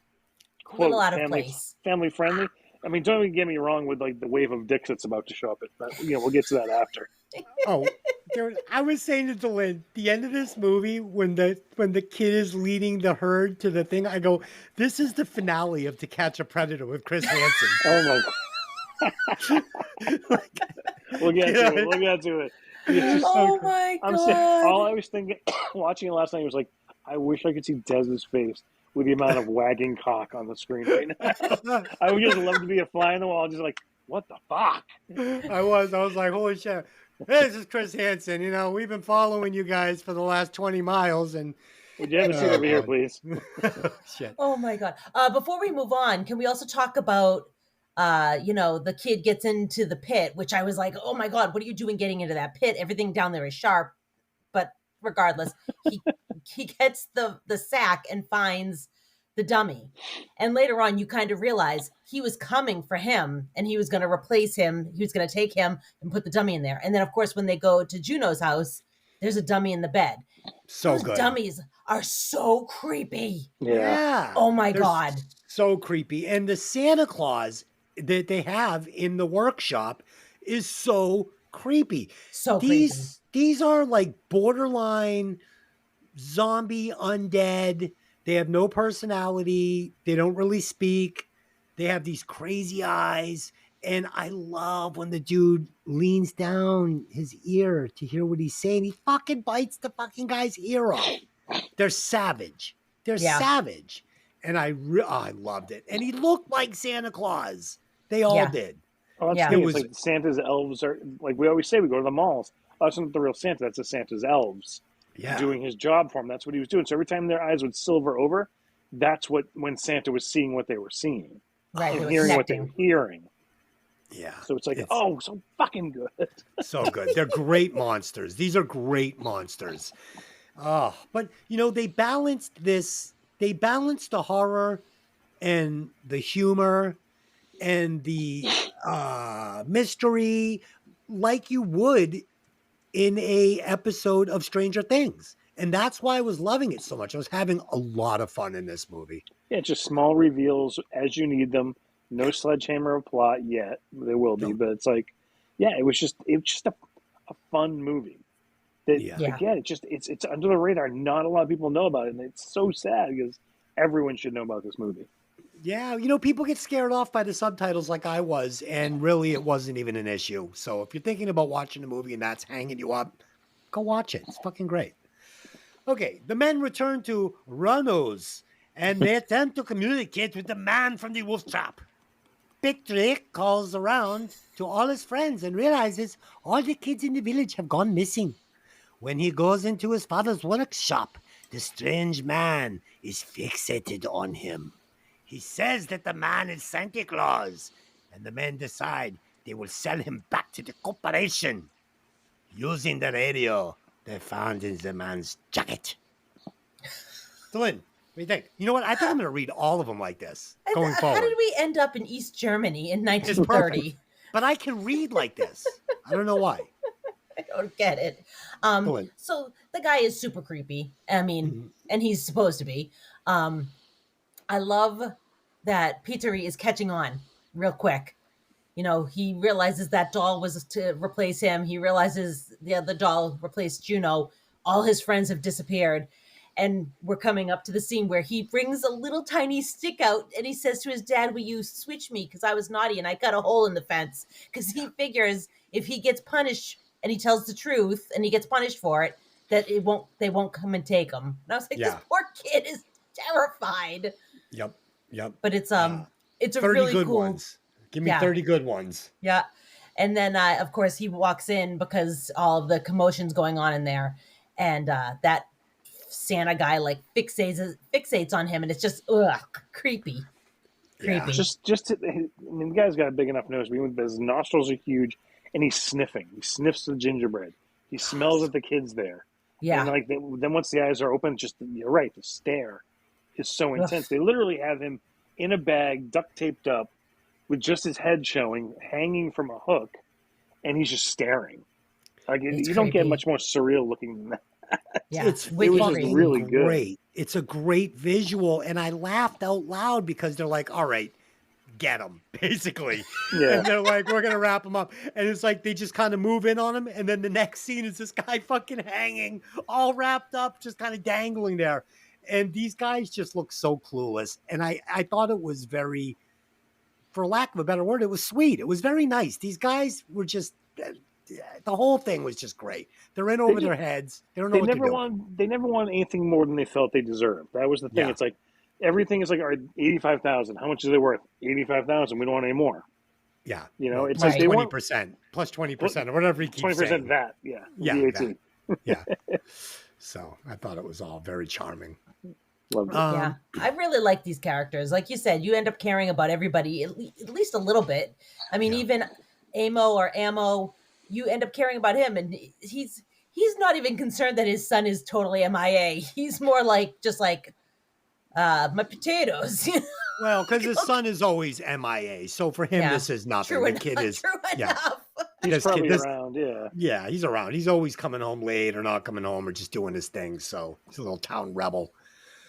A little quote out of place. family friendly. I mean, don't even get me wrong with like the wave of dicks that's about to show up. But we'll get to that after. Oh, dude, I was saying to Lynn, the end of this movie when the kid is leading the herd to the thing, I go, this is the finale of To Catch a Predator with Chris Hansen. Oh my god. Like, We'll get you to know, it. We'll get to it. It's just Oh my I'm saying, God. all I was thinking watching it last night was like, I wish I could see Dez's face with the amount of wagging cock on the screen right now. I would just love to be a fly on the wall, just like, what the fuck? I was like, holy shit. This is Chris Hansen. You know, we've been following you guys for the last 20 miles and Would you have a seat over here, please? Shit. Oh my God. Before we move on, can we also talk about, the kid gets into the pit, which I was like, oh my God, what are you doing getting into that pit? Everything down there is sharp. But regardless, he gets the sack and finds the dummy. And later on, you kind of realize he was coming for him and he was going to replace him. He was going to take him and put the dummy in there. And then, of course, when they go to Juno's house, there's a dummy in the bed. So Those good. dummies are so creepy. Yeah. Oh my They're God. So creepy. And the Santa Claus that they have in the workshop is so creepy. So creepy. These are like borderline zombie undead. They have no personality. They don't really speak. They have these crazy eyes. And I love when the dude leans down his ear to hear what he's saying. He fucking bites the fucking guy's ear off. They're savage. They're Yeah. savage. And I loved it. And he looked like Santa Claus. They all Yeah. did. Oh, that's Yeah. the thing. It It's was- like Santa's elves are like we always say. We go to the malls. Oh, that's not the real Santa. That's the Santa's elves Yeah. doing his job for him. That's what he was doing. So every time their eyes would silver over, that's when Santa was seeing what they were seeing Right. They and were hearing what they were connecting. hearing. Yeah. So it's like, It's- oh, so fucking good. So good. They're great monsters. These are great monsters. Oh, but they balanced this. They balanced the horror and the humor and the mystery like you would in a episode of Stranger Things. And that's why I was loving it so much. I was having a lot of fun in this movie. Yeah, it's just small reveals as you need them. No sledgehammer of plot yet. There will be, No. but it's like, yeah, it was just a fun movie. That Yeah. Yeah. again, it's under the radar. Not a lot of people know about it, and it's so sad because everyone should know about this movie. Yeah, people get scared off by the subtitles like I was, and really it wasn't even an issue. So if you're thinking about watching a movie and that's hanging you up, go watch it. It's fucking great. Okay, the men return to Runnels, and they attempt to communicate with the man from the wolf trap. Patrick calls around to all his friends and realizes all the kids in the village have gone missing. When he goes into his father's workshop, the strange man is fixated on him. He says that the man is Santa Claus, and the men decide they will sell him back to the corporation using the radio they found in the man's jacket. Lynn, what do you think? You know what? I think I'm going to read all of them like this going How forward. did we end up in East Germany in It's 1930? But I can read like this. I don't know why. I don't get it. Go in. So the guy is super creepy. I mean, and he's supposed to be. I love that Peter is catching on real quick. He realizes that doll was to replace him. He realizes the other doll replaced Juno. All his friends have disappeared. And we're coming up to the scene where he brings a little tiny stick out and he says to his dad, will you switch me? Because I was naughty and I cut a hole in the fence. Because he figures if he gets punished and he tells the truth and he gets punished for it, that they won't come and take him. And I was like, Yeah. this poor kid is terrified. Yep. But it's a 30 really good cool ones. Give me Yeah. 30 good ones. Yeah. And then, of course, he walks in because all of the commotion's going on in there. And that Santa guy, fixates on him. And it's just, creepy. Yeah. Creepy. I mean, the guy's got a big enough nose, but his nostrils are huge, and he's sniffing. He sniffs the gingerbread. He smells that the kid's there. And Yeah. like then once the eyes are open, just you're right, the stare is so Ugh. intense. They literally have him in a bag, duct taped up, with just his head showing, hanging from a hook, and he's just staring. Like It's you don't get creepy. much more surreal looking than that. Yeah. It's It was just fucking really good. great. It's a great visual, and I laughed out loud because they're like, "All right, get him," basically. Yeah. And they're like, "We're gonna wrap him up," and it's like they just kind of move in on him, and then the next scene is this guy fucking hanging, all wrapped up, just kind of dangling there, and these guys just look so clueless. And I thought it was very, for lack of a better word, it was sweet. It was very nice. These guys were just. The whole thing was just great. They're in over their heads. They don't know what they're doing. They never won anything more than they felt they deserved. That was the thing. Yeah. It's like everything is like, all right, 85,000. How much are they worth? 85,000. We don't want any more. Yeah. You know, Well, it's plus like they want 20%, plus 20%, or whatever he keeps 20% saying. VAT. Yeah. Yeah, VAT. Yeah. So I thought it was all very charming. Loved it. Yeah, I really like these characters. Like you said, you end up caring about everybody at least a little bit. I mean, Yeah. even Amo or Ammo, you end up caring about him, and he's not even concerned that his son is totally MIA. He's more like just like my potatoes. Well, because his son is always MIA. So for him, Yeah. this is nothing. True The enough. kid is, True yeah. enough. He's This probably kid- this- around. Yeah. yeah, he's around. He's always coming home late or not coming home or just doing his thing. So he's a little town rebel.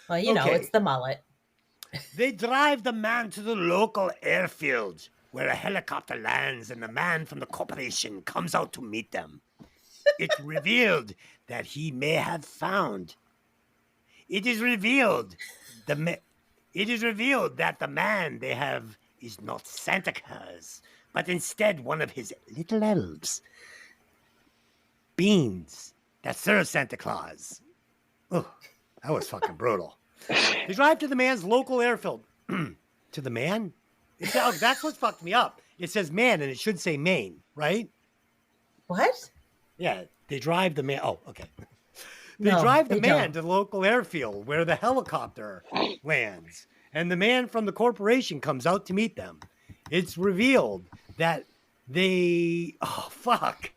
Well, you know, Okay. it's the mullet. They drive the man to the local airfield where a helicopter lands and the man from the corporation comes out to meet them. It's revealed that he may have found. It is revealed that the man they have is not Santa Claus, but instead one of his little elves. Beans that serve Santa Claus. Oh, that was fucking brutal. They drive to the man's local airfield. To the man? That's what fucked me up. It says man and it should say Maine, right? What? Yeah, they drive the man. Oh, okay. No, drive the they man don't. to the local airfield where the helicopter lands. And the man from the corporation comes out to meet them. It's revealed that they. Oh, fuck.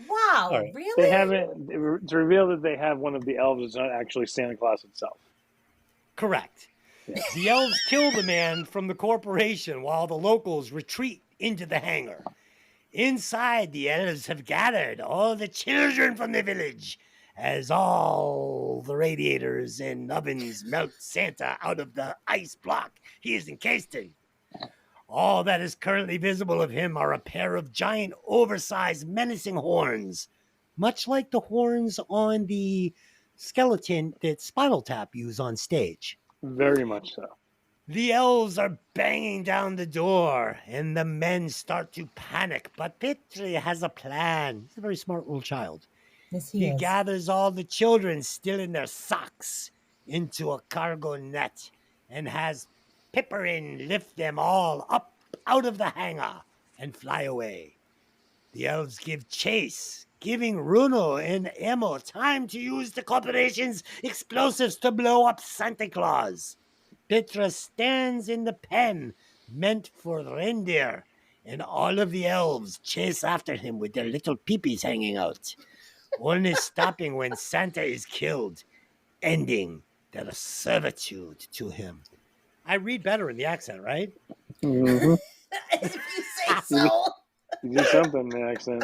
Wow, All right. really? They haven't. It's revealed that they have one of the elves. It's not actually Santa Claus itself. Correct. The elves kill the man from the corporation while the locals retreat into the hangar. Inside, the elves have gathered all the children from the village as all the radiators and ovens melt Santa out of the ice block he is encased in. All that is currently visible of him are a pair of giant, oversized, menacing horns, much like the horns on the skeleton that Spinal Tap use on stage. Very much so. The elves are banging down the door, and the men start to panic. But Petri has a plan. He's a very smart little child. Yes, He is. gathers all the children still in their socks into a cargo net and has Piperin lift them all up out of the hangar and fly away. The elves give chase, giving Runo and Emo time to use the corporation's explosives to blow up Santa Claus. Petra stands in the pen meant for reindeer, and all of the elves chase after him with their little peepees hanging out, only stopping when Santa is killed, ending their servitude to him. I read better in the accent, right? Mm-hmm. If you say so. You did something in the accent.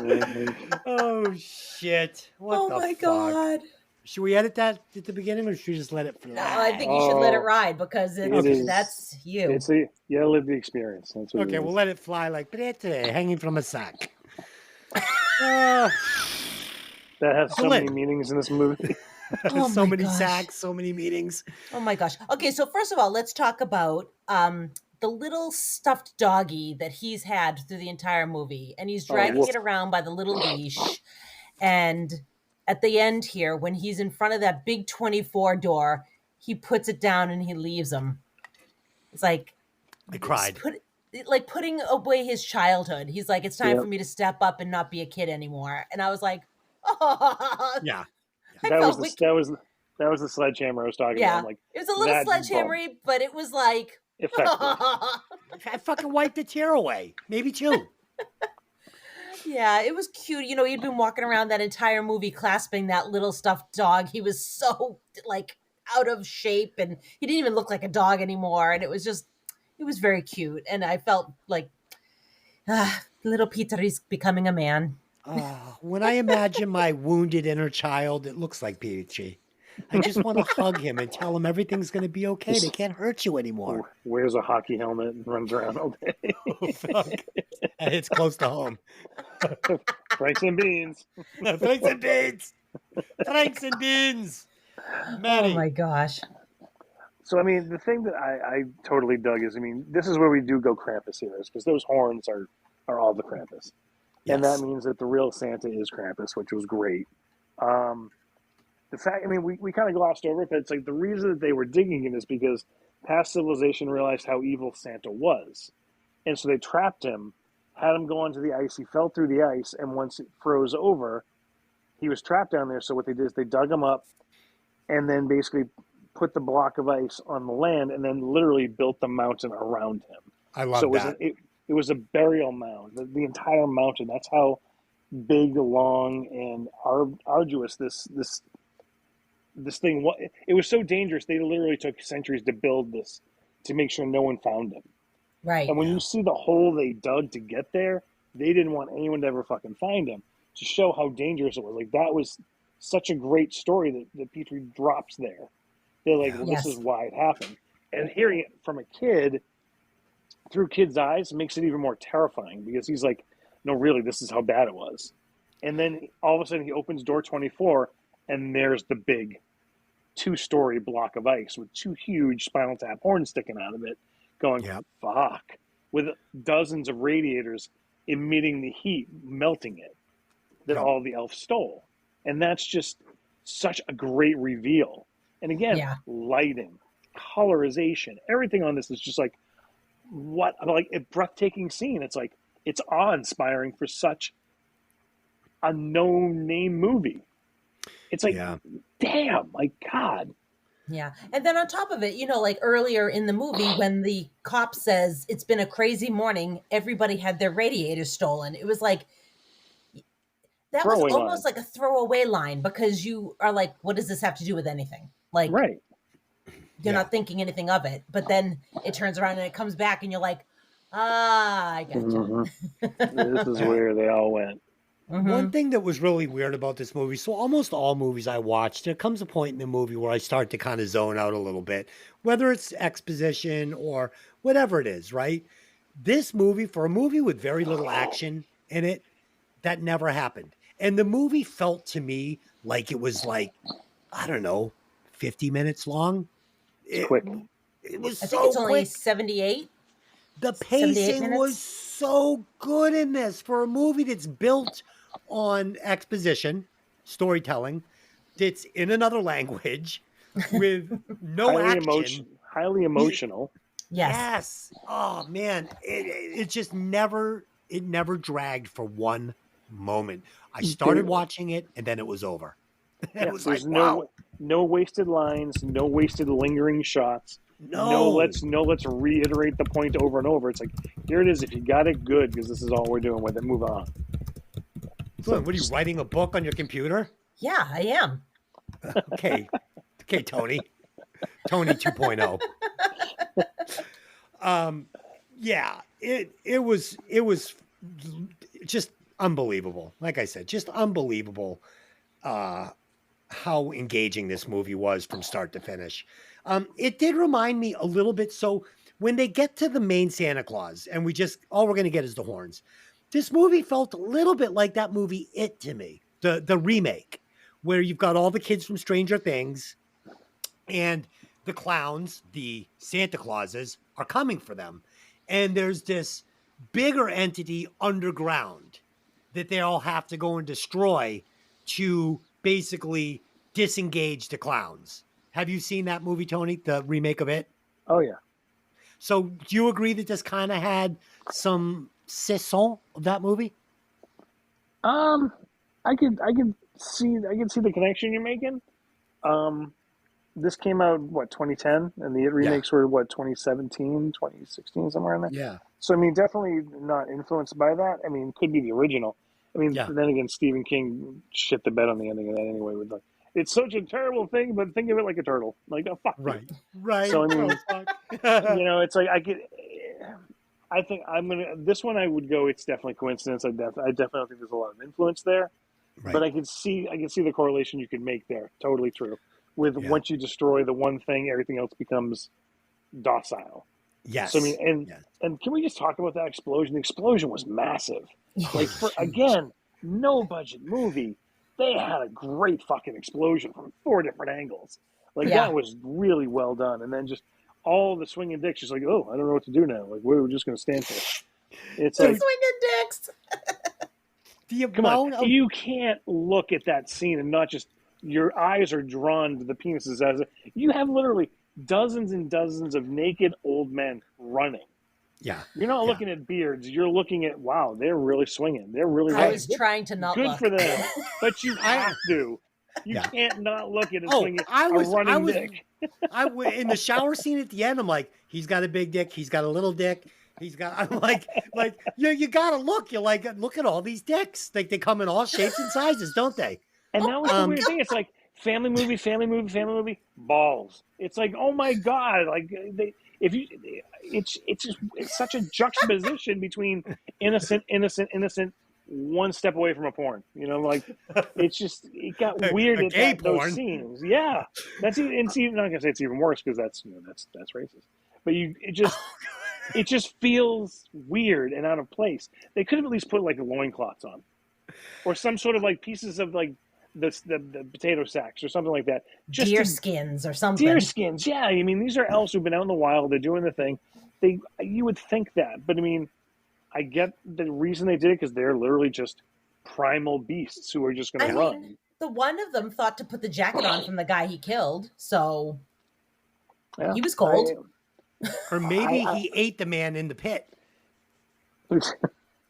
Oh, shit. What Oh the my fuck? God. Should we edit that at the beginning, or should we just let it fly? No, I think you should let it Oh, ride because it is- that's you. It's you gotta live the experience. That's what Okay, it is. we'll let it fly like Prete, hanging from a sack. Uh, That has so Lynn. many meanings in this movie. Oh so my many gosh. sacks, so many meetings. Oh my gosh. Okay, so first of all, let's talk about the little stuffed doggy that he's had through the entire movie. And he's dragging woof. it around by the little leash. And at the end here, when he's in front of that big 24 door, he puts it down and he leaves him. It's like I cried. like putting away his childhood. He's like, it's time Yep. for me to step up and not be a kid anymore. And I was like, oh, Yeah. I That felt was the sledgehammer I was talking about. yeah. I'm like, It was a little that sledgehammery, but it was like, effective. I fucking wiped a tear away. Maybe 2. Yeah, it was cute. You know, he'd been walking around that entire movie clasping that little stuffed dog. He was so like out of shape and he didn't even look like a dog anymore. And it was very cute. And I felt like little Peter is becoming a man. When I imagine my wounded inner child, it looks like Peachy. I just want to hug him and tell him everything's going to be okay. They can't hurt you anymore. Wears a hockey helmet and runs around all day. Oh, fuck. It's close to home. Franks and beans. Franks and beans. Franks and beans. Maddie. Oh my gosh. So, I mean, the thing that I totally dug is, I mean, this is where we do go Krampus here, because those horns are all the Krampus. Yes. And that means that the real Santa is Krampus, which was great. The fact, I mean, we kind of glossed over it, but it's like the reason that they were digging it is because past civilization realized how evil Santa was. And so they trapped him, had him go onto the ice. He fell through the ice, and once it froze over, he was trapped down there. So what they did is they dug him up and then basically put the block of ice on the land and then literally built the mountain around him. I love so that. It was a burial mound, the entire mountain. That's how big, long, and arduous this thing was. It was so dangerous. They literally took centuries to build this to make sure no one found him. Right. And when you see the hole they dug to get there, they didn't want anyone to ever fucking find him, to show how dangerous it was. Like, that was such a great story that Petrie drops there. They're like, well, Yes. this is why it happened. And hearing it from a kid, through kids' eyes, makes it even more terrifying, because he's like, no, really, this is how bad it was. And then all of a sudden he opens door 24, and there's the big 2-story block of ice with 2 huge Spinal Tap horns sticking out of it, going, Yep. fuck, with dozens of radiators emitting the heat, melting it, that Yep. all the elves stole. And that's just such a great reveal. And again, Yeah. lighting, colorization, everything on this is just like, what, like a breathtaking scene. It's like, it's awe-inspiring for such a no-name movie. It's like, Yeah. damn, like, God. Yeah. And then on top of it, you know, like earlier in the movie, when the cop says it's been a crazy morning, everybody had their radiators stolen. It was like, that was Throwaway almost line. like a throwaway line, because you are like, what does this have to do with anything? Like, Right. you're Yeah. not thinking anything of it. But then it turns around and it comes back and you're like, I gotcha. This is where they all went. One thing that was really weird about this movie, so almost all movies I watch, there comes a point in the movie where I start to kind of zone out a little bit, whether it's exposition or whatever it is, right? This movie, for a movie with very little action in it, that never happened. And the movie felt to me like it was like, I don't know, 50 minutes long. It's quick. It was I think so it's only quick. 78. The 78 pacing minutes? was so good in this for a movie that's built on exposition, storytelling, that's in another language with no action. Highly emotional. Yes. Yes. Oh man, it just never dragged for one moment. I started watching it and then it was over. It was like, There's wow. no wasted lines, no wasted lingering shots. No. Let's reiterate the point over and over. It's like, here it is. If you got it, good, because this is all we're doing with it. Move on. So, what are you writing a book on your computer? Yeah, I am. Okay, Tony. Tony 2.0. Yeah, it was just unbelievable. Like I said, just unbelievable how engaging this movie was from start to finish. It did remind me a little bit. So when they get to the main Santa Claus and all we're going to get is the horns. This movie felt a little bit like that movie It to me, the remake, where you've got all the kids from Stranger Things and the clowns, the Santa Clauses, are coming for them. And there's this bigger entity underground that they all have to go and destroy to basically disengage the clowns. Have you seen that movie, Tony, the remake of It? Oh, yeah. So do you agree that this kind of had some saison of that movie? I can see the connection you're making. this came out, what, 2010? And the remakes were, what, 2017, 2016, somewhere in there? Yeah. So, I mean, definitely not influenced by that. I mean, could be the original. I mean, Yeah. then again, Stephen King shit the bed on the ending of that anyway. With like, it's such a terrible thing, but think of it like a turtle. Like, oh, fuck. Right. Right. So, I mean, Oh, fuck. you know, it's like, I think this one I would go, it's definitely coincidence. I definitely don't think there's a lot of influence there. Right. But I can see the correlation you could make there. Totally true. With once you destroy the one thing, everything else becomes docile. Yes. So I mean, and can we just talk about that explosion? The explosion was massive. Like again, no budget movie. They had a great fucking explosion from 4 different angles. Like that was really well done. And then just all the swinging dicks, just like, oh, I don't know what to do now. Like we're just going to stand here. It's like swinging dicks. Come on, you can't look at that scene and not just your eyes are drawn to the penises as you have literally dozens and dozens of naked old men running. Yeah, you're not looking at beards. You're looking at wow, they're really swinging. They're really. I was trying to not good look. for them, but you have to. You can't not look at a swinging running dick. In the shower scene at the end, I'm like, he's got a big dick. He's got a little dick. I'm like, you gotta look. You're like, look at all these dicks. Like they come in all shapes and sizes, don't they? And that was the weird thing. It's like family movie, balls. It's like, oh my god, like it's such a juxtaposition between innocent, one step away from a porn. You know, like it got weird at those scenes. Yeah, that's even. And see, I'm not gonna say it's even worse because that's racist. But it just feels weird and out of place. They could have at least put like loincloths on, or some sort of like pieces of like the potato sacks or something like that. Just deer skins or something. Deer skins, yeah. I mean, these are elves who've been out in the wild. They're doing the thing. You would think that, but I mean, I get the reason they did it because they're literally just primal beasts who are just going to run. Mean, the one of them thought to put the jacket on from the guy he killed, so he was cold. Or maybe he ate the man in the pit.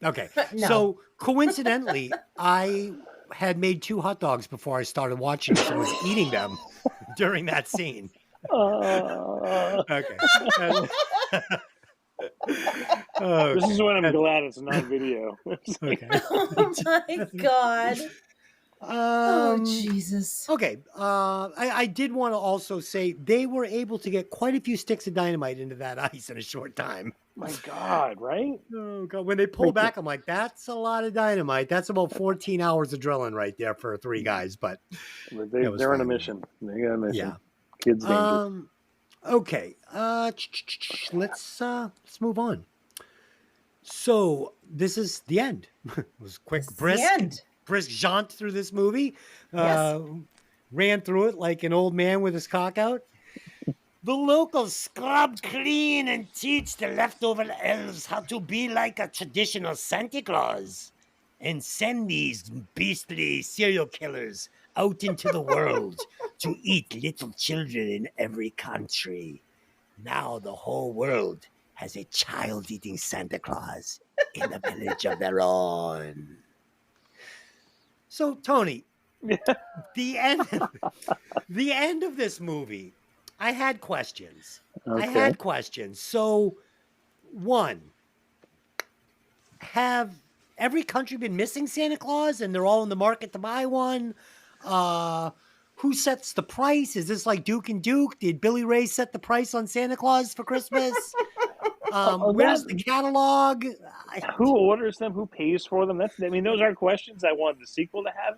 Okay. No. So coincidentally, I had made 2 hot dogs before I started watching, so I was eating them during that scene. Okay. This is when I'm glad it's not video. Okay. Oh my god. Oh Jesus. Okay. I did want to also say they were able to get quite a few sticks of dynamite into that ice in a short time. My God, right? Oh God. When they pull back, I'm like, that's a lot of dynamite. That's about 14 hours of drilling right there for 3 guys. But they're on a mission. They got a mission. Yeah. Kids dangerous. Okay. Let's move on. So this is the end. It was quick, brisk jaunt through this movie. Ran through it like an old man with his cock out. The locals scrub clean and teach the leftover elves how to be like a traditional Santa Claus and send these beastly serial killers out into the world to eat little children in every country. Now the whole world has a child-eating Santa Claus in a village of their own. So, Tony, the end of this movie, I had questions. Okay. So, one, have every country been missing Santa Claus and they're all in the market to buy one? Who sets the price? Is this like Duke and Duke? Did Billy Ray set the price on Santa Claus for Christmas? Where's the catalog? Who orders them? Who pays for them? Those are questions I wanted the sequel to have.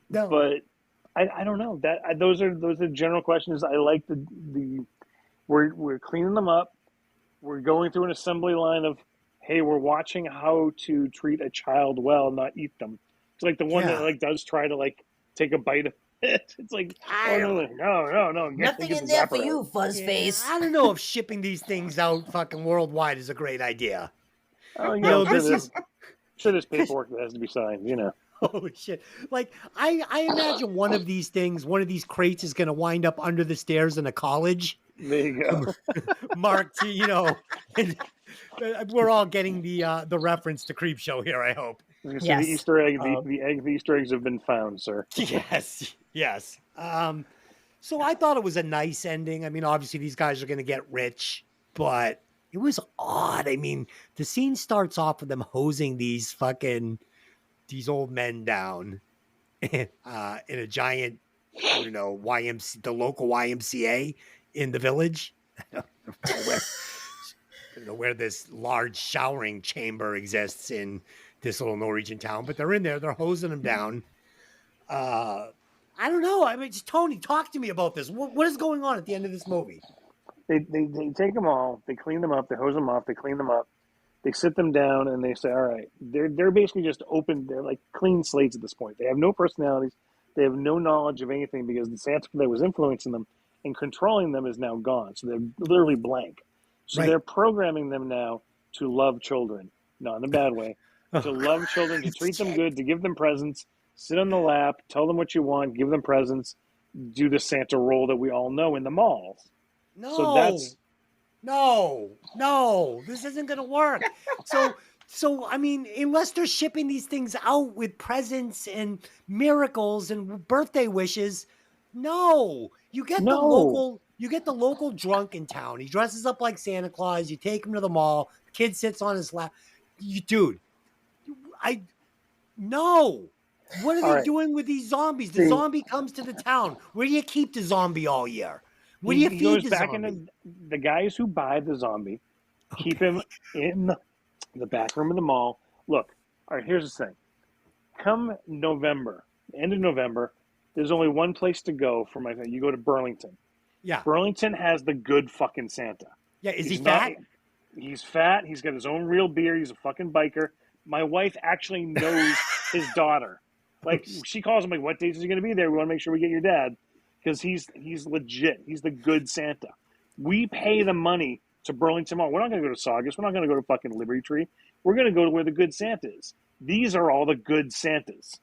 No. But I don't know. Those are general questions. I like we're cleaning them up. We're going through an assembly line of, hey, we're watching how to treat a child well, not eat them. It's like the one that does try to take a bite of it. It's like, no. Nothing in there for you, fuzz face. I don't know if shipping these things out fucking worldwide is a great idea. Oh, sure, there's paperwork that has to be signed, Holy shit. I imagine one of these crates is going to wind up under the stairs in a college. There you go. Marked, we're all getting the reference to Creepshow here, I hope. Yes. The Easter eggs have been found, sir. Yes. So I thought it was a nice ending. I mean, obviously these guys are going to get rich, but it was odd. I mean, the scene starts off with them hosing these old men down in a giant, I don't know, the local YMCA in the village. I don't know where this large showering chamber exists in this little Norwegian town, but they're in there. They're hosing them down. I don't know. I mean, Tony, talk to me about this. What is going on at the end of this movie? They take them all, they clean them up, they hose them off, they clean them up, they sit them down, and they say, all right, they're basically just open. They're like clean slates at this point. They have no personalities. They have no knowledge of anything because the Santa that was influencing them and controlling them is now gone. So they're literally blank. So they're programming them now to love children, not in a bad way, to love children, to treat them good, to give them presents, sit on the lap, tell them what you want, give them presents, do the Santa role that we all know in the malls. No, so that's no, this isn't going to work. So I mean, unless they're shipping these things out with presents and miracles and birthday wishes, no, you get the local drunk in town. He dresses up like Santa Claus. You take him to the mall. The kid sits on his lap. No. What are they doing with these zombies? The zombie comes to the town. Where do you keep the zombie all year? Where do you feed the zombie? Into the guys who buy the zombie, keep him in the back room of the mall. Look, all right, here's the thing. Come November, end of November, there's only one place to go for my thing. You go to Burlington. Yeah. Burlington has the good fucking Santa. Yeah, is he fat? He's fat. He's got his own real beard. He's a fucking biker. My wife actually knows his daughter. Like, she calls him, like, what days is he going to be there? We want to make sure we get your dad. Because he's legit. He's the good Santa. We pay the money to Burlington Mall. We're not going to go to Saugus. We're not going to go to fucking Liberty Tree. We're going to go to where the good Santa is. These are all the good Santas.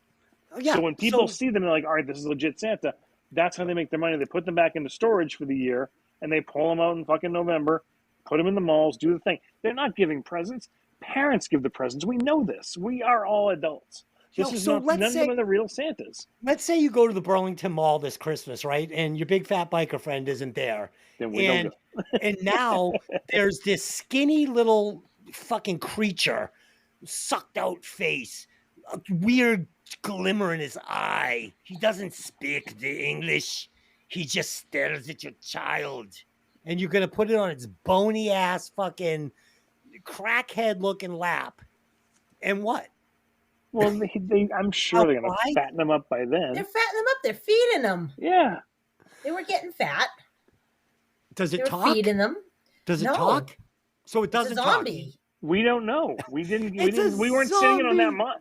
Yeah, so when people see them, they're like, all right, this is legit Santa. That's how they make their money. They put them back into storage for the year, and they pull them out in fucking November, put them in the malls, do the thing. They're not giving presents. Parents give the presents. We know this. We are all adults. None of them are the real Santas. Let's say you go to the Burlington Mall this Christmas, right? And your big fat biker friend isn't there. Then we don't go. And now there's this skinny little fucking creature, sucked out face, a weird glimmer in his eye. He doesn't speak the English. He just stares at your child. And you're going to put it on its bony ass fucking crackhead looking lap. And what? Well, I'm sure they're going to fatten them up by then. They're fattening them up. They're feeding them. Yeah. They were getting fat. Does it talk? Feeding them. Does it talk? So it doesn't talk. We don't know. We weren't sitting in on that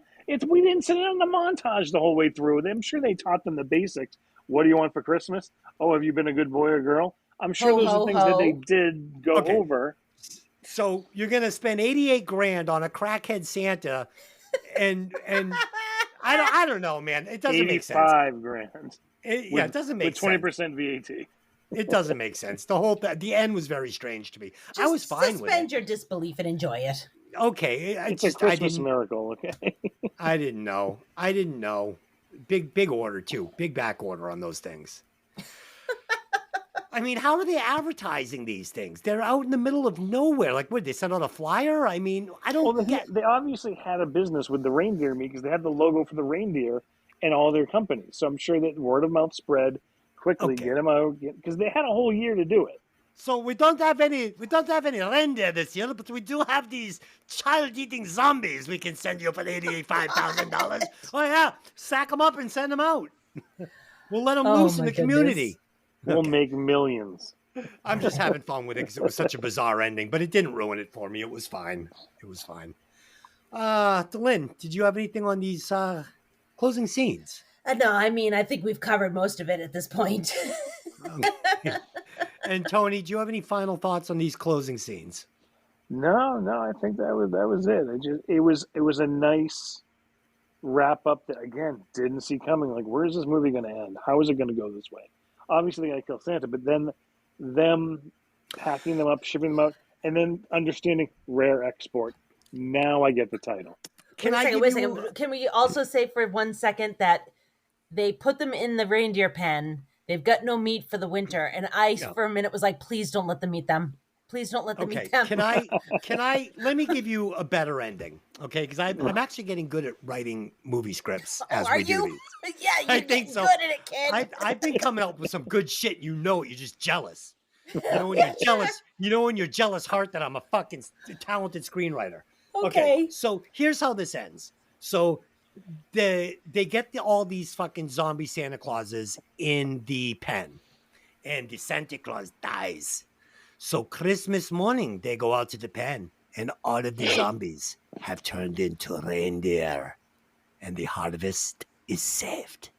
we didn't sit in on the montage the whole way through. I'm sure they taught them the basics. What do you want for Christmas? Oh, have you been a good boy or girl? I'm sure those are things that they did go over. So you're going to spend $88,000 on a crackhead Santa. And I don't know, man. It doesn't make sense. $85,000. It doesn't make sense. With 20% VAT. It doesn't make sense. The end was very strange to me. I was fine with it. Suspend your disbelief and enjoy it. Okay, it's a Christmas miracle. Okay. I didn't know. Big order too. Big back order on those things. I mean, how are they advertising these things? They're out in the middle of nowhere. Like, what, they sent out a flyer? I mean, I don't get... They obviously had a business with the reindeer meat because they had the logo for the reindeer and all their companies. So I'm sure that word of mouth spread quickly. Get them out because they had a whole year to do it. So we don't have any reindeer this year, but we do have these child-eating zombies we can send you for $85,000. Oh yeah, sack them up and send them out. We'll let them loose in the community. We'll make millions. I'm just having fun with it because it was such a bizarre ending, but it didn't ruin it for me. It was fine. Lynn, did you have anything on these closing scenes? No, I mean, I think we've covered most of it at this point. And Tony, do you have any final thoughts on these closing scenes? No, I think that was it. It was a nice wrap up that, again, didn't see coming. Like, where is this movie going to end? How is it going to go this way? Obviously, they got to kill Santa, but then them packing them up, shipping them out, and then understanding rare export. Now I get the title. Wait a second. Can we also say for 1 second that they put them in the reindeer pen They've got no meat for the winter. And I, Yeah. for a minute, was like, please don't let them eat them. Please don't let them Okay. eat them. Let me give you a better ending. Okay. Because I'm actually getting good at writing movie scripts as Are we do you? these. Yeah, you're I getting think so. good at it, kid. I've been coming up with some good shit. You know it. You're just jealous. You know when you're jealous. You know in your jealous heart that I'm a fucking talented screenwriter. Okay. So here's how this ends. So they get all these fucking zombie Santa Clauses in the pen, and the Santa Claus dies. So Christmas morning, they go out to the pen, and all of the zombies have turned into reindeer, and the harvest is saved.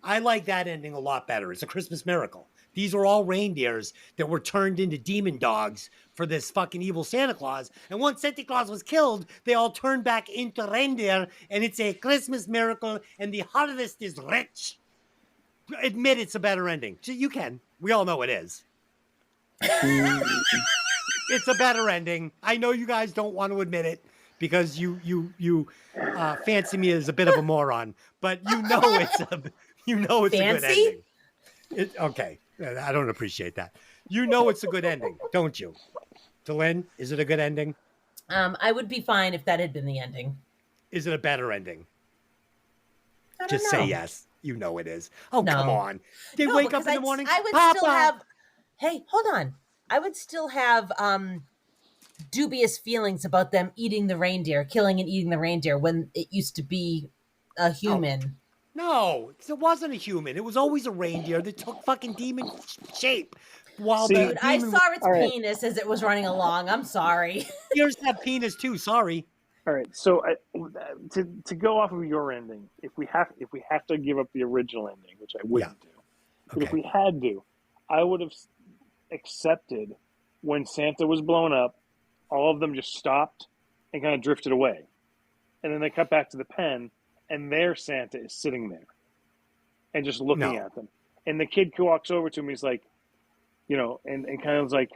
I like that ending a lot better. It's a Christmas miracle. These are all reindeers that were turned into demon dogs for this fucking evil Santa Claus. And once Santa Claus was killed, they all turned back into reindeer, and it's a Christmas miracle, and the harvest is rich. Admit it's a better ending. You can. We all know it is. It's a better ending. I know you guys don't want to admit it because you fancy me as a bit of a moron, but you know it's a good ending. Okay, I don't appreciate that. You know it's a good ending, don't you? To Lynn, is it a good ending? I would be fine if that had been the ending. Is it a better ending? I don't Just know. say yes. You know it is. Oh, No. come on. They wake up in the morning. I would Papa! still have. Hey, hold on. I would still have dubious feelings about them eating the reindeer, killing and eating the reindeer when it used to be a human. No, it wasn't a human. It was always a reindeer that took fucking demon shape. While Dude, I saw its penis as it was running along. I'm sorry. Yours have penis too. Sorry. All right. So to go off of your ending, if we have to give up the original ending, which I wouldn't do, but if we had to, I would have accepted when Santa was blown up, all of them just stopped and kind of drifted away, and then they cut back to the pen, and their Santa is sitting there and just looking at them, and the kid walks over to him. He's like, and kind of was like,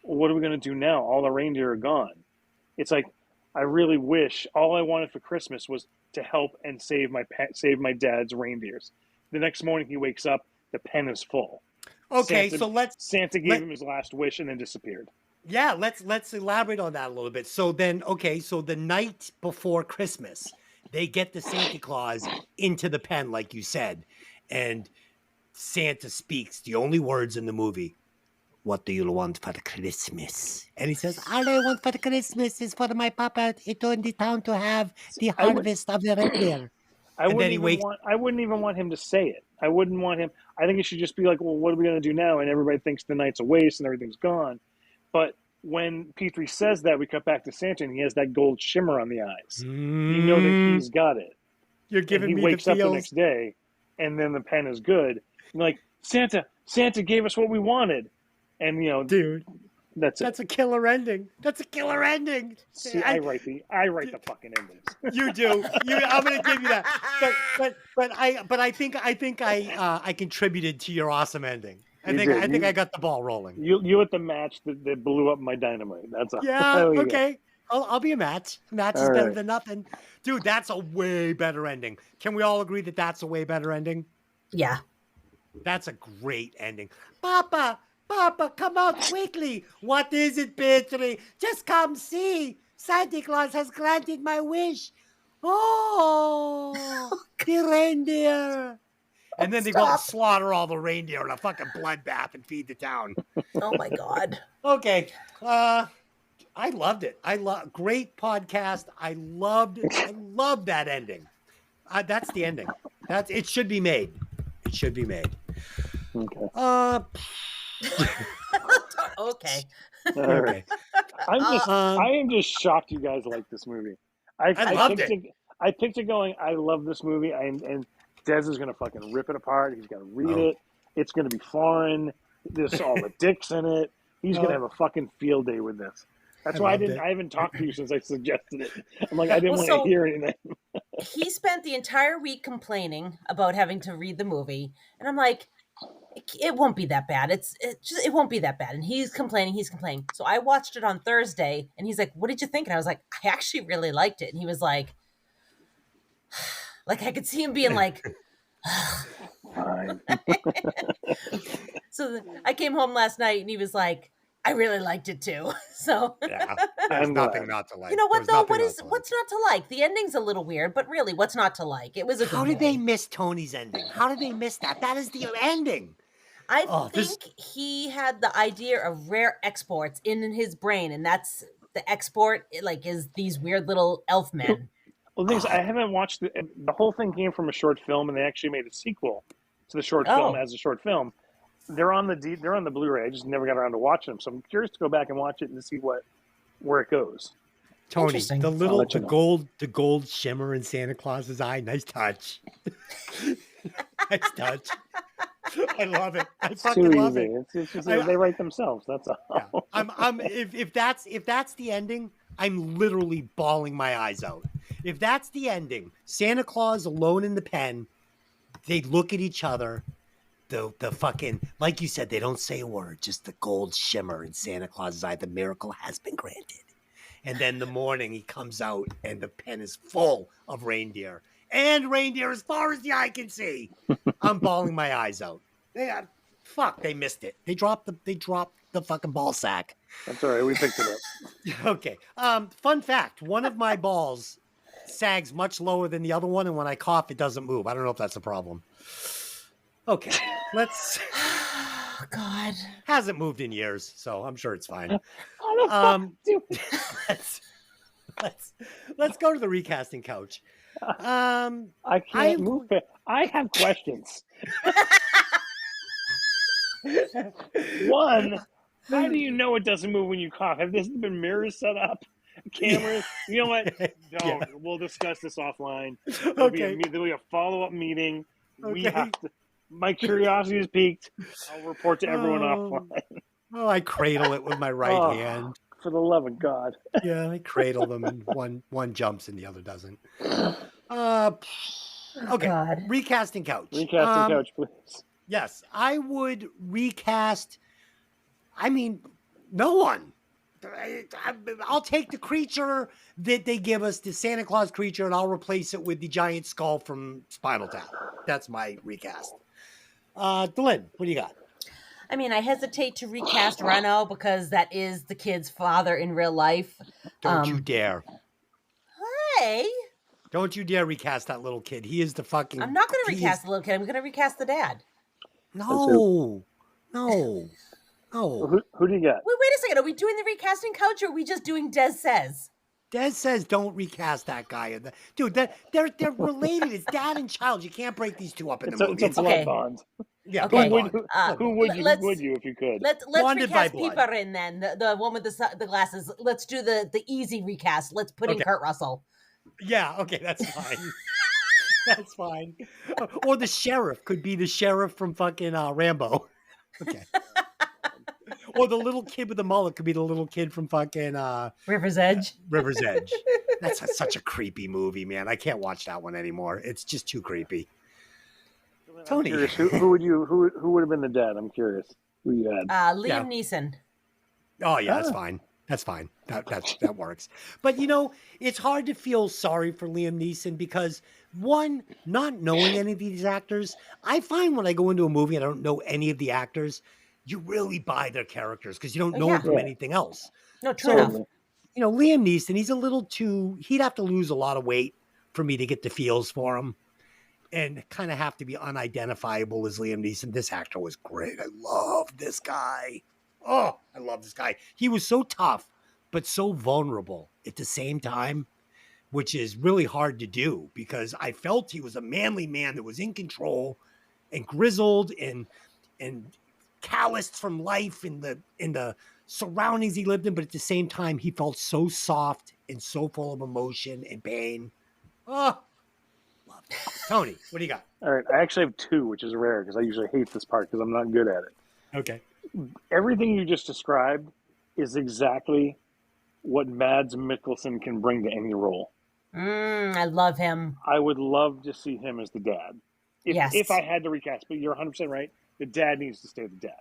well, what are we going to do now? All the reindeer are gone. It's like, I really wish all I wanted for Christmas was to help and save my dad's reindeers. The next morning he wakes up, the pen is full. Okay, Santa gave him his last wish and then disappeared. Yeah, let's elaborate on that a little bit. So then, so the night before Christmas, they get the Santa Claus into the pen, like you said, and Santa speaks the only words in the movie. What do you want for Christmas? And he says, all I want for Christmas is for my papa in the town to have the harvest of the reindeer. I wouldn't even want him to say it. I wouldn't want him. I think it should just be like, well, what are we going to do now? And everybody thinks the night's a waste and everything's gone. But when Petrie says that, we cut back to Santa and he has that gold shimmer on the eyes. You know that he's got it. You're giving me the feels. He wakes up the next day and then the pen is good. And like, Santa gave us what we wanted. And dude, that's a killer ending. That's a killer ending. See, I write the fucking endings. You do. I'm going to give you that. But I think I contributed to your awesome ending. I think I got the ball rolling. You at the match that blew up my dynamite. That's a okay. I'll be a match. Match is better than nothing, dude. That's a way better ending. Can we all agree that that's a way better ending? Yeah, that's a great ending. Papa, come out quickly. What is it, Petrie? Just come see. Santa Claus has granted my wish. Oh, the reindeer. And then they go and slaughter all the reindeer in a fucking bloodbath and feed the town. Oh, my God. Okay. I loved it. Great podcast. I loved that ending. That's the ending. It should be made. It should be made. Okay. Okay. All right. I am just shocked you guys like this movie. I loved it. I picked it going, I love this movie, and Dez is going to fucking rip it apart. He's going to read it. It's going to be foreign. There's all the dicks in it. He's going to have a fucking field day with this. That's why I haven't talked to you since I suggested it. I'm like, I didn't want to hear anything. He spent the entire week complaining about having to read the movie. And I'm like, it won't be that bad. It won't be that bad. And he's complaining. So I watched it on Thursday and he's like, what did you think? And I was like, I actually really liked it. And he was like I could see him being like, fine. So I came home last night and he was like, I really liked it too. So Yeah, there's I'm nothing glad. not to like. you know what There's though? nothing not to like. What's not to like? The ending's a little weird, but really, what's not to like? It was a How good did they movie. miss Tony's ending? How did they miss that? That is the ending. I Oh, think he had the idea of rare exports in his brain, and that's the export. Like is these weird little elf men. Well, the thing is, I haven't watched the whole thing came from a short film, and they actually made a sequel to the short film Oh, as a short film. They're on the Blu-ray. I just never got around to watching them, so I'm curious to go back and watch it and see where it goes. Tony, interesting. the I'll let you know. gold shimmer in Santa Claus's eye. Nice touch. Nice touch. I love it. I It's fucking too love easy. it. It's just I, they write themselves. That's all. yeah, I'm if that's the ending, I'm literally bawling my eyes out. If that's the ending, Santa Claus alone in the pen, they look at each other. The fucking, like you said, they don't say a word, just the gold shimmer in Santa Claus's eye. The miracle has been granted. And then the morning he comes out and the pen is full of reindeer and reindeer as far as the eye can see. I'm bawling my eyes out. They missed it. They dropped the fucking ball sack. That's all right. We picked it up. Okay. Fun fact: one of my balls sags much lower than the other one, and when I cough, it doesn't move. I don't know if that's a problem. Okay, let's. Oh, God. Hasn't moved in years, so I'm sure it's fine. How the fuck do Let's go to the recasting couch. I can't move it. I have questions. One, how do you know it doesn't move when you cough? Have this been mirrors set up? Cameras? You know what? Don't. Yeah. We'll discuss this offline. Okay. There'll be a follow-up meeting. We Okay. have to. My curiosity is piqued. I'll report to everyone offline. Oh, I cradle it with my right hand. For the love of God. Yeah, I cradle them, and one jumps and the other doesn't. Okay, God. recasting couch. Recasting couch, please. Yes, I would recast. I mean, no one. I'll take the creature that they give us, the Santa Claus creature, and I'll replace it with the giant skull from Spinal Tap. That's my recast. Delyn, what do you got? I mean, I hesitate to recast Reno because that is the kid's father in real life. Don't you dare. Hey, Don't you dare recast that little kid. He is the fucking. I'm not going to recast the little kid. I'm going to recast the dad. No. Who do you got? Wait a second. Are we doing the recasting couch or are we just doing Des Says? Des says don't recast that guy. Dude, they're related. It's dad and child. You can't break these two up in the movie. It's a blood okay. bond. Yeah, Okay. Who would you if you could? Let's Bonded by recast blood. Peeper in then, the one with the glasses. Let's do the easy recast. Let's put in Okay. Kurt Russell. Yeah, okay, that's fine. That's fine. Or the sheriff could be the sheriff from fucking Rambo. Okay. Or the little kid with the mullet could be the little kid from fucking River's Edge. River's Edge. That's such a creepy movie, man. I can't watch that one anymore. It's just too creepy. Tony, Who would have been the dad? I'm curious. Who you had? Liam Neeson. Oh yeah, that's fine. That's fine. That works. But you know, it's hard to feel sorry for Liam Neeson because one, not knowing any of these actors, I find when I go into a movie and I don't know any of the actors, you really buy their characters because you don't know them from anything else. No, true enough. You know, Liam Neeson, he's a little too. He'd have to lose a lot of weight for me to get the feels for him, and kind of have to be unidentifiable as Liam Neeson. This actor was great. I love this guy. Oh, I love this guy. He was so tough, but so vulnerable at the same time, which is really hard to do because I felt he was a manly man that was in control and grizzled and calloused from life in the surroundings he lived in. But at the same time, he felt so soft and so full of emotion and pain. Oh, love it. Tony, what do you got? All right, I actually have two, which is rare because I usually hate this part because I'm not good at it. Okay. Everything you just described is exactly what Mads Mikkelsen can bring to any role. I love him. I would love to see him as the dad. If I had to recast, but you're 100% right. The dad needs to stay the dad.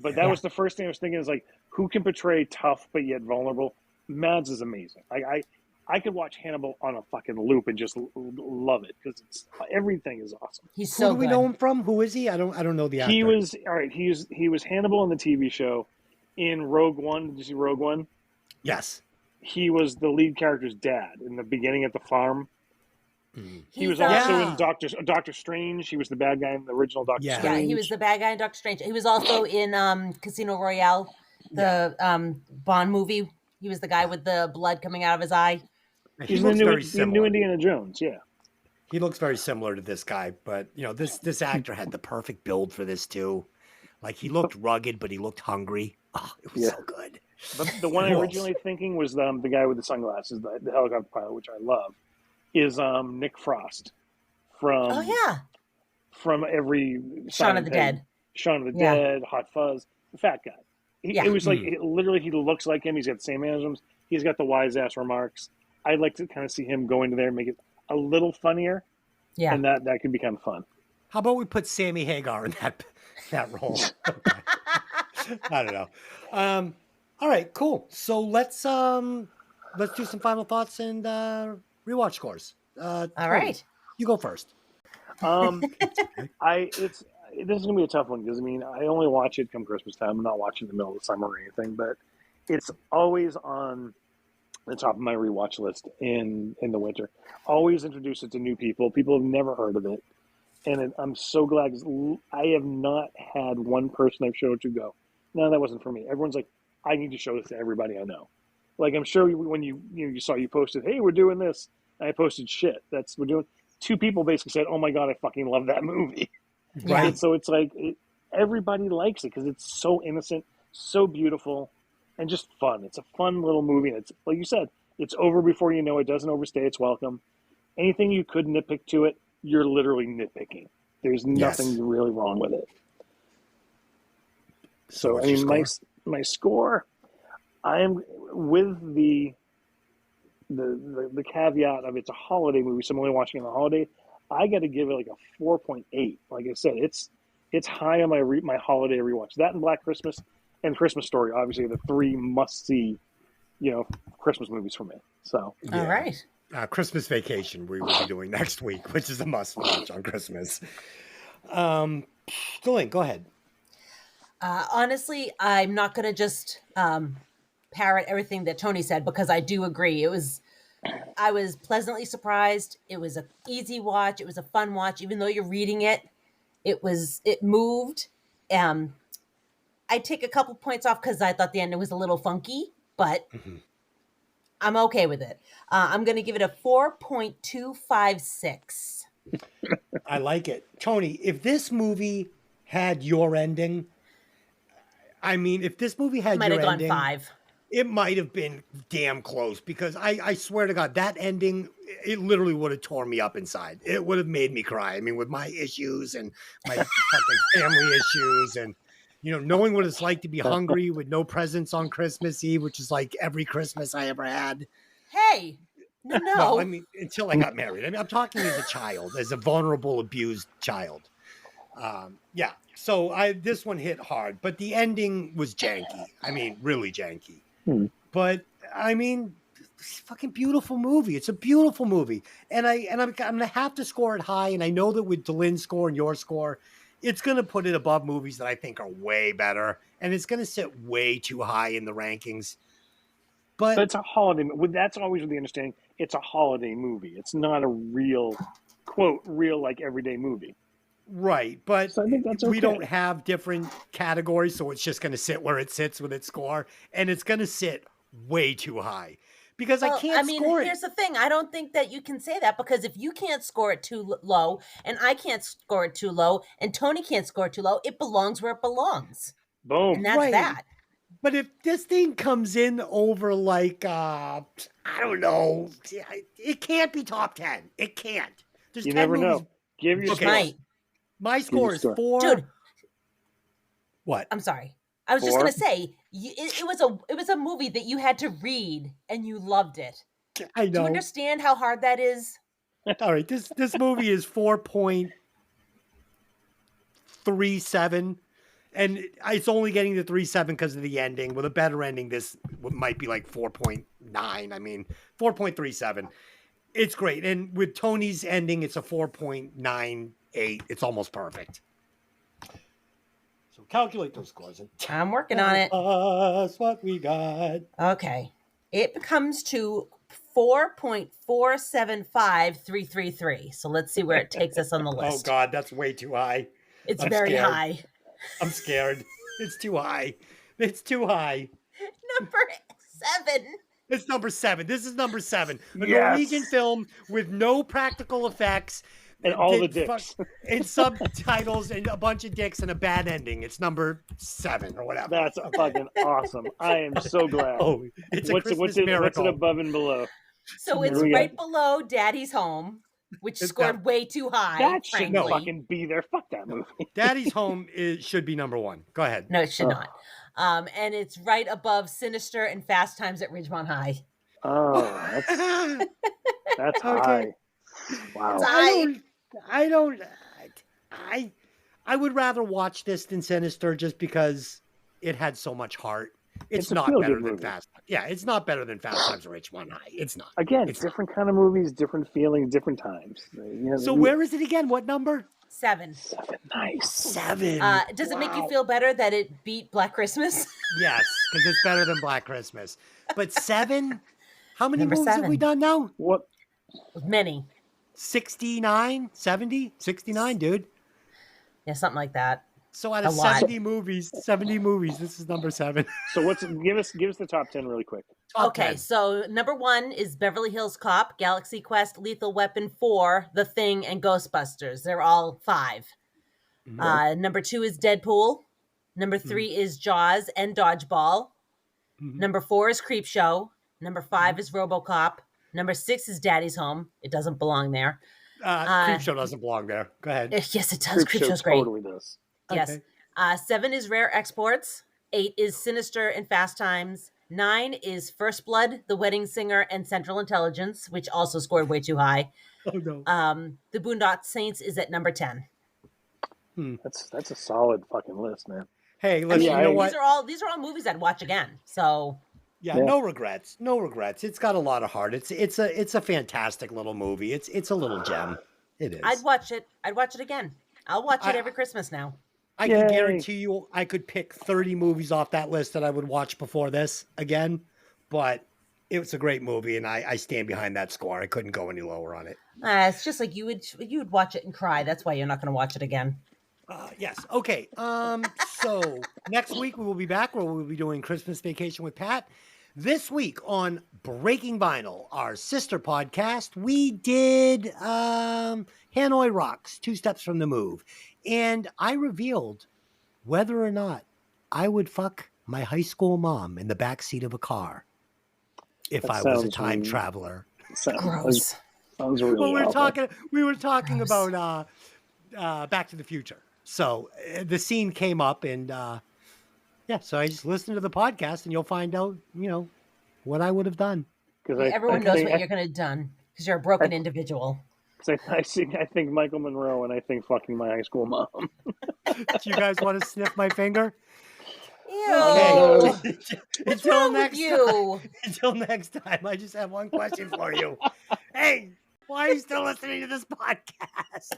But that was the first thing I was thinking is like, who can portray tough but yet vulnerable? Mads is amazing. I could watch Hannibal on a fucking loop and just love it because everything is awesome. He's Who so do we good. know him from? Who is he? I don't know the actor. He was all right. He was Hannibal in the TV show. In Rogue One, did you see Rogue One? Yes. He was the lead character's dad in the beginning at the farm. He was also in Doctor Strange. He was the bad guy in the original Doctor Yeah. Strange. Yeah, he was the bad guy in Doctor Strange. He was also in Casino Royale, the Bond movie. He was the guy with the blood coming out of his eye. He He's looks the very new similar. Indiana Jones. Yeah. He looks very similar to this guy, but this actor had the perfect build for this too. Like he looked rugged, but he looked hungry. Oh, it was so good. But the one I originally thinking was the guy with the sunglasses, the helicopter pilot, which I love, is Nick Frost from from every Shaun of the Dead. Shaun of the Dead, Hot Fuzz, the fat guy. It was like literally he looks like him. He's got the same mannerisms. He's got the wise ass remarks. I'd like to kind of see him go into there and make it a little funnier. Yeah, and that could be kind of fun. How about we put Sammy Hagar in that role? I don't know. All right, cool. So let's do some final thoughts and rewatch scores. All right, you go first. This is gonna be a tough one because I only watch it come Christmas time. I'm not watching it in the middle of the summer or anything, but it's always on the top of my rewatch list in the winter. Always introduce it to new people. People have never heard of it, and I'm so glad because I have not had one person I've showed it to go, no, that wasn't for me. Everyone's like, I need to show this to everybody I know. Like I'm sure when you posted, hey, we're doing this. And I posted shit. We're doing. Two people basically said, oh my god, I fucking love that movie. Right. And so it's like everybody likes it because it's so innocent, so beautiful, and just fun. It's a fun little movie. And it's like you said, it's over before you know it. Doesn't overstay its welcome. Anything you could nitpick to it, you're literally nitpicking. There's nothing really wrong with it. So my score, I am with the caveat of it's a holiday movie, so I'm only watching it on the holiday. I got to give it like a 4.8. Like I said, it's high on my holiday rewatch. That and Black Christmas and Christmas Story, obviously, the three must see, Christmas movies for me. So all right, Christmas Vacation we will be doing next week, which is a must watch on Christmas. Jolene, go ahead. Honestly, I'm not going to just parrot everything that Tony said because I do agree. I was pleasantly surprised. It was an easy watch. It was a fun watch. Even though you're reading it, it moved. I take a couple points off because I thought the ending was a little funky, but I'm okay with it. I'm going to give it a 4.256. I like it. Tony, if this movie had your ending, if this movie had your ending, might have gone 5. It might have been damn close because I swear to God, that ending, it literally would have torn me up inside. It would have made me cry. With my issues and my fucking family issues and, knowing what it's like to be hungry with no presents on Christmas Eve, which is like every Christmas I ever had. Hey, no. Well, until I got married. I'm talking as a child, as a vulnerable, abused child. Yeah. So this one hit hard, but the ending was janky. Really janky. But fucking beautiful movie. It's a beautiful movie, and I'm gonna have to score it high. And I know that with Dylan's score and your score, it's gonna put it above movies that I think are way better, and it's gonna sit way too high in the rankings. But it's a holiday. That's always with the understanding. It's a holiday movie. It's not a real, quote, like everyday movie. Right, but so I think that's okay. We don't have different categories, so it's just going to sit where it sits with its score, and it's going to sit way too high because I can't score it. Here's the thing. I don't think that you can say that because if you can't score it too low, and I can't score it too low, and Tony can't score it too low, it belongs where it belongs. Boom. And that's that. But if this thing comes in over like, I don't know, it can't be top 10. It can't. There's you 10 never movies. know. Give your score. My score is 4. Dude. What? I'm sorry. I was just going to say, it was a movie that you had to read and you loved it. I know. Do you understand how hard that is? All right. This movie is 4.37. And it's only getting to 3.7 because of the ending. With a better ending, this might be like 4.9 4.9. I mean, 4.37. It's great. And with Tony's ending, it's a 4.98. It's almost perfect. So calculate those scores. I'm working on it. That's what we got. Okay. It comes to 4.475333. So let's see where it takes us on the Oh, list. God, that's way too high. It's I'm very scared. high. I'm scared. It's too high. It's too high. Number 7. It's number 7. This is number 7. A Yes. Norwegian film with no practical effects. And all the dicks. And subtitles and a bunch of dicks and a bad ending. It's number 7 or whatever. That's fucking awesome. I am so glad. Oh, it's a Christmas what's it miracle. above and below? So it's Here we go. right below Daddy's Home, which It's scored got- way too high. That should frankly. fucking be there. Fuck that movie. Daddy's Home should be number 1. Go ahead. No, it should Oh. not. And it's right above Sinister and Fast Times at Ridgemont High. Oh, that's high. Wow. I would rather watch this than Sinister just because it had so much heart. It's a not feel-good better than movie. Fast. Yeah, it's not better than Fast Times at Ridgemont High. It's not. Again, It's different kind of movies, different feelings, different times. You know, So where is it again? What number? 7. 7? Nice. 7. Does it make you Wow. feel better that it beat Black Christmas? Yes, because it's better than Black Christmas. But 7? How many Number movies have we 7. done now? What? Many. 69, 70, 69, dude. Yeah, something like that. So out A of lot. 70 movies, this is number 7. So give us the top 10 really quick. Top Okay, 10. so number 1 is Beverly Hills Cop, Galaxy Quest, Lethal Weapon 4, The Thing, and Ghostbusters. They're all 5. Number 2 is Deadpool. Number 3 is Jaws and Dodgeball. Mhm. Number 4 is Creepshow. Number 5 is RoboCop. Number 6 is Daddy's Home. It doesn't belong there. Creepshow doesn't belong there. Go ahead. Yes, it does. Creepshow Creepshow's great. totally does. Yes. Okay. 7 is Rare Exports. 8 is Sinister and Fast Times. 9 is First Blood, The Wedding Singer, and Central Intelligence, which also scored way too high. Oh no. The Boondock Saints is at number 10. That's a solid fucking list, man. Hey, listen, Yeah, you know I- what? These are all movies I'd watch again. So Yeah, Yeah. no regrets. No regrets. It's got a lot of heart. It's a fantastic little movie. It's a little gem. It is. I'd watch it. I'd watch it again. I'll watch it I- every Christmas now. I can Yay. guarantee you I could pick 30 movies off that list that I would watch before this again, but it's a great movie and I stand behind that score. I couldn't go any lower on it. It's just like you would watch it and cry. That's why you're not going to watch it again. Yes. Okay. So next week we will be back where we'll be doing Christmas Vacation with Pat. This week on Breaking Vinyl, our sister podcast, we did Hanoi Rocks, 2 Steps from the Move. And I revealed whether or not I would fuck my high school mom in the backseat of a car if That I was a sounds time weird. traveler. Gross. Sounds really Well, awful. we were talking Gross. about Back to the Future. So the scene came up and yeah, so I just listened to the podcast and you'll find out, what I would have done. Because Everyone knows what you're going to have done because you're a broken individual. I think Michael Monroe and I think fucking my high school mom. Do you guys want to sniff my finger? Ew. Okay. What's wrong with you? Until next time, I just have one question for you. Hey, why are you still listening to this podcast?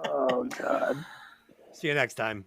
Oh God. See you next time.